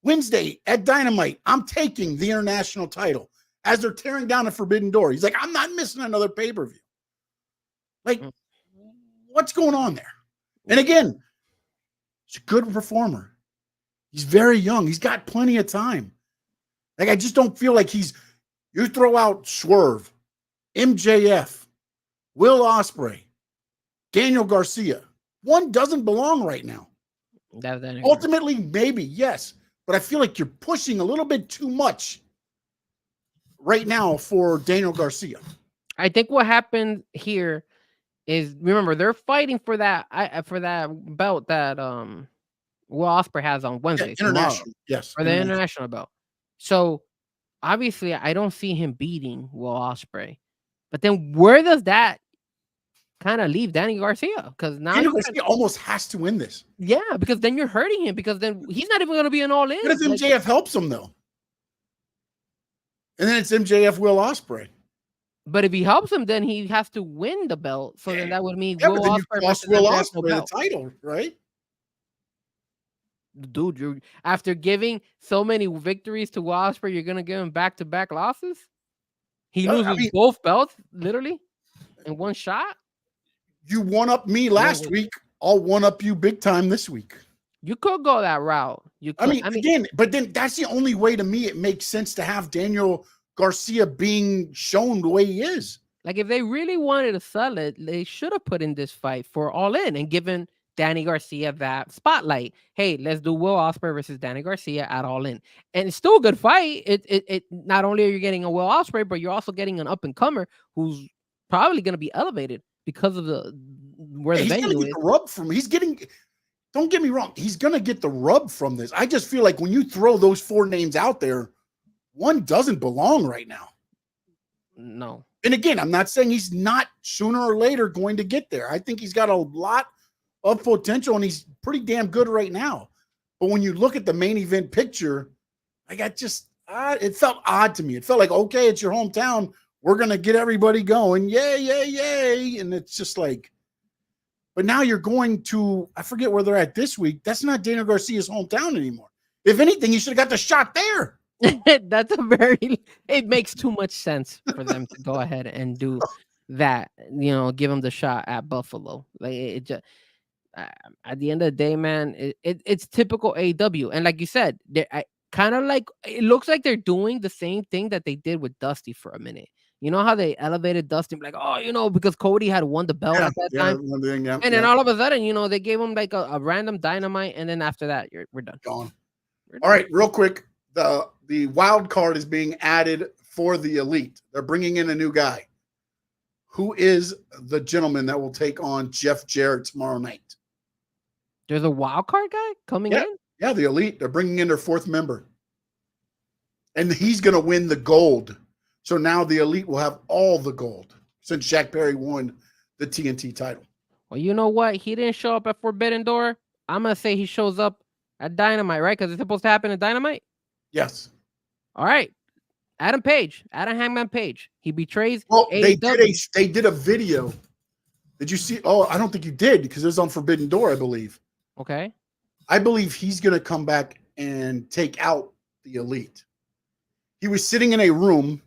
Wednesday at Dynamite, I'm taking the international title. As they're tearing down a Forbidden Door, he's like, "I'm not missing another pay-per-view." Like, what's going on there? And again, he's a good performer. He's very young. He's got plenty of time. Like, I just don't feel like you throw out Swerve, MJF, Will Ospreay, Daniel Garcia. One doesn't belong right now. Ultimately, maybe, yes. But I feel like you're pushing a little bit too much right now for Daniel Garcia. I think what happened here is, remember, they're fighting for that belt that Will Ospreay has on Wednesday. Yeah, international, yes. For the international belt. So obviously I don't see him beating Will Ospreay. But then where does that kind of leave Danny Garcia? Because now Daniel Garcia almost has to win this. Yeah, because then you're hurting him, because then he's not even going to be an All In. What if MJF helps him though? And then it's MJF Will Ospreay. But if he helps him, then he has to win the belt. So then that would mean Will Ospreay versus Will Ospreay the title, right? Dude, you're after giving so many victories to Will Ospreay, you're gonna give him back-to-back losses. He loses both belts literally in one shot. You won up me last week. I'll one up you big time this week. You could go that route. You could. Again, but then that's the only way to me it makes sense to have Daniel Garcia being shown the way he is. Like, if they really wanted to sell it, they should have put in this fight for All In and given Danny Garcia that spotlight. Hey, let's do Will Ospreay versus Danny Garcia at All In. And it's still a good fight. It not only are you getting a Will Ospreay, but you're also getting an up-and-comer who's probably going to be elevated because of the venue is. The rub from don't get me wrong, he's going to get the rub from this. I just feel like when you throw those four names out there, one doesn't belong right now. No. And again, I'm not saying he's not sooner or later going to get there. I think he's got a lot of potential and he's pretty damn good right now. But when you look at the main event picture, it felt odd to me. It felt like, okay, it's your hometown. We're going to get everybody going. Yay, yay, yay. And it's just like, but now you're going to, I forget where they're at this week. That's not Daniel Garcia's hometown anymore. If anything, you should have got the shot there. It makes too much sense for them to go ahead and do that, give them the shot at Buffalo. Like, it just, at the end of the day, man, it's typical AEW. And like you said, kind of like, it looks like they're doing the same thing that they did with Dusty for a minute. You know how they elevated Dusty, like, because Cody had won the belt at that time. And then all of a sudden, they gave him like a random Dynamite. And then after that, we're done. Gone. All right, real quick. The wild card is being added for the Elite. They're bringing in a new guy. Who is the gentleman that will take on Jeff Jarrett tomorrow night? There's a wild card guy coming in? Yeah, the Elite. They're bringing in their fourth member. And he's going to win the gold. So now the Elite will have all the gold since Jack Perry won the TNT title. Well, you know what? He didn't show up at Forbidden Door. I'm going to say he shows up at Dynamite, right? Because it's supposed to happen at Dynamite? Yes. All right. Adam Hangman Page. He betrays. Well, they did a video. Did you see? Oh, I don't think you did because it was on Forbidden Door, I believe. Okay. I believe he's going to come back and take out the Elite. He was sitting in a room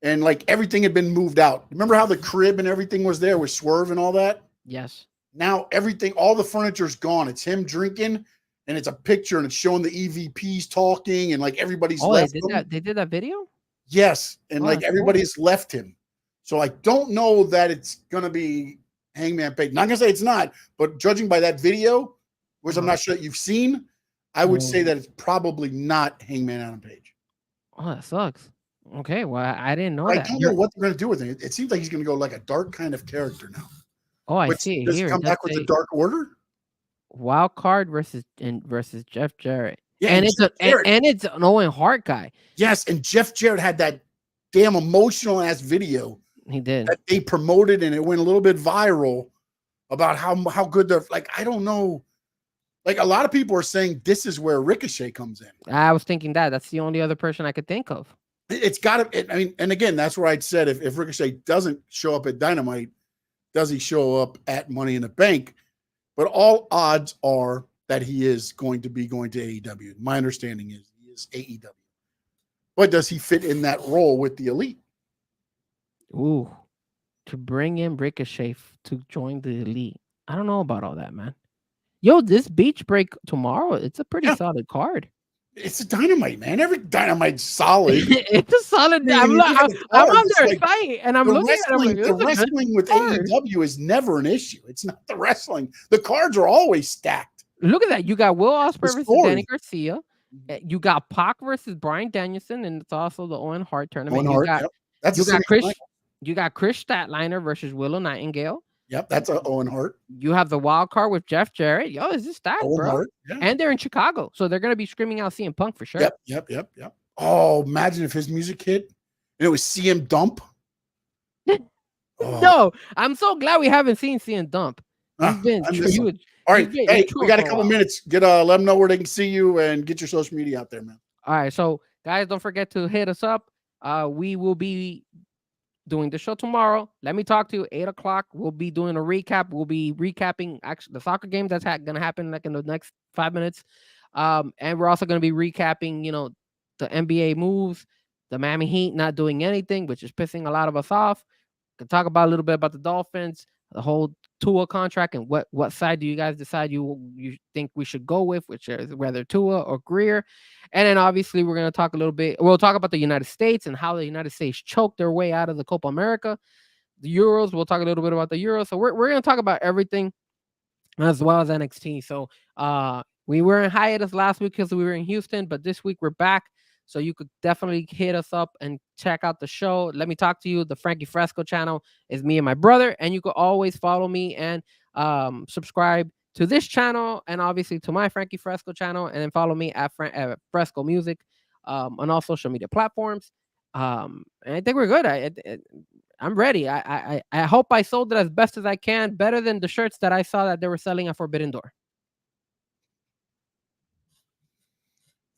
and like everything had been moved out. Remember how the crib and everything was there with Swerve and all that? Yes. Now all the furniture's gone. It's him drinking. And it's a picture, and it's showing the EVPs talking, and like everybody's left him. They did that video? Yes, and like everybody's left him. So I don't know that it's gonna be Hangman Page. Not gonna say it's not, but judging by that video, which I'm not sure that you've seen, I would say that it's probably not Hangman Adam Page. Oh, that sucks. Okay, well, I didn't know that. I don't know what they're gonna do with it. It seems like he's gonna go like a dark kind of character now. Oh, I see. Does he come back with the Dark Order? Wild card versus Jeff Jarrett. Yeah, and it's an Owen Hart guy. Yes, and Jeff Jarrett had that damn emotional ass video. He did. That they promoted and it went a little bit viral about how good they're like. I don't know. Like, a lot of people are saying this is where Ricochet comes in. I was thinking that's the only other person I could think of. It's got to. I mean, and again, that's where I'd said if Ricochet doesn't show up at Dynamite, does he show up at Money in the Bank? But all odds are that he is going to be going to AEW. My understanding is he is AEW. But does he fit in that role with the Elite? Ooh, to bring in Ricochet to join the Elite. I don't know about all that, man. Yo, this beach break tomorrow, it's a pretty solid card. It's a Dynamite, man. Every Dynamite's solid. It's a solid. I'm on their site, and I'm looking at it. The wrestling with AEW is never an issue. It's not the wrestling. The cards are always stacked. Look at that. You got Will Ospreay versus Danny Garcia. You got Pac versus Bryan Danielson, and it's also the Owen Hart tournament. You got Chris Statlander versus Willow Nightingale. Yep, that's a Owen Hart. You have the wild card with Jeff Jarrett. Yo, is this stacked, Owen bro? Hart, yeah. And they're in Chicago, so they're gonna be screaming out CM Punk for sure. Yep. Oh, imagine if his music hit and it was CM Dump. No, I'm so glad we haven't seen CM Dump. All right, hey, we got a couple minutes. Let them know where they can see you and get your social media out there, man. All right, so guys, don't forget to hit us up. We will be doing the show tomorrow. Let me talk to you 8 o'clock. We'll be doing a recap. We'll be recapping actually the soccer game that's gonna happen like in the next 5 minutes. And we're also gonna be recapping, the NBA moves, the Miami Heat not doing anything, which is pissing a lot of us off. Can talk about a little bit about the Dolphins, the whole Tua contract, and what side do you guys decide you think we should go with, which is whether Tua or Greer. And then obviously we're going to talk a little bit. We'll talk about the United States and how the United States choked their way out of the Copa America. The Euros, we'll talk a little bit about the Euros. So we're going to talk about everything as well as NXT. So we were in hiatus last week because we were in Houston, but this week we're back. So you could definitely hit us up and check out the show. Let me talk to you. The Frankie Fresco channel is me and my brother. And you can always follow me and subscribe to this channel and obviously to my Frankie Fresco channel. And then follow me at Fresco Music on all social media platforms. And I think we're good. I'm ready. I hope I sold it as best as I can. Better than the shirts that I saw that they were selling at Forbidden Door.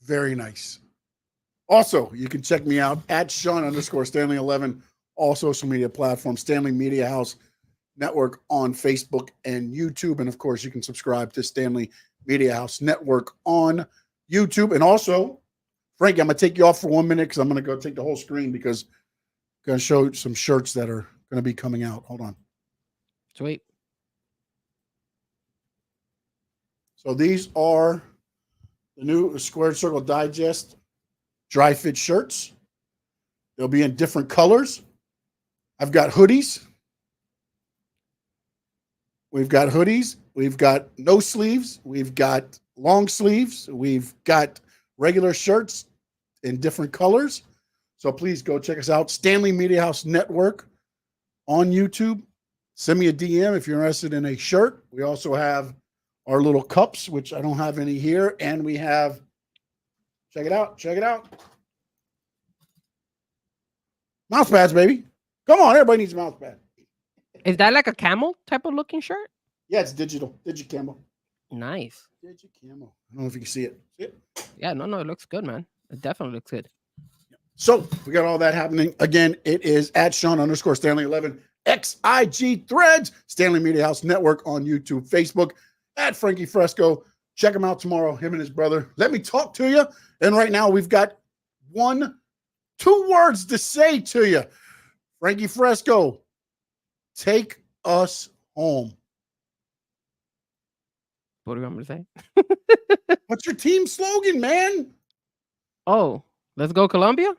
Very nice. Also, you can check me out at Sean_Stanley11, all social media platforms, Stanley Media House Network on Facebook and YouTube. And of course, you can subscribe to Stanley Media House Network on YouTube. And also, Frankie, I'm going to take you off for 1 minute because I'm going to go take the whole screen because I'm going to show some shirts that are going to be coming out. Hold on. Sweet. So these are the new Squared Circle Digest dry fit shirts. They'll be in different colors. I've got hoodies. We've got hoodies. We've got no sleeves. We've got long sleeves. We've got regular shirts in different colors. So please go check us out. Stanley Media House Network on YouTube. Send me a DM if you're interested in a shirt. We also have our little cups, which I don't have any here. And we have, check it out. Mouse pads, baby. Come on, everybody needs a mouse pad. Is that like a camel type of looking shirt? Yeah, it's digital camo. Nice. Digi camo. I don't know if you can see it. See it? Yeah, no, it looks good, man. It definitely looks good. So we got all that happening. Again, it is at Sean_Stanley11, XIG Threads, Stanley Media House Network on YouTube, Facebook, at Frankie Fresco. Check him out tomorrow, him and his brother. Let me talk to you. And right now we've got 2 words to say to you. Frankie Fresco, take us home. What do you want me to say? What's your team slogan, man? Oh, let's go Colombia?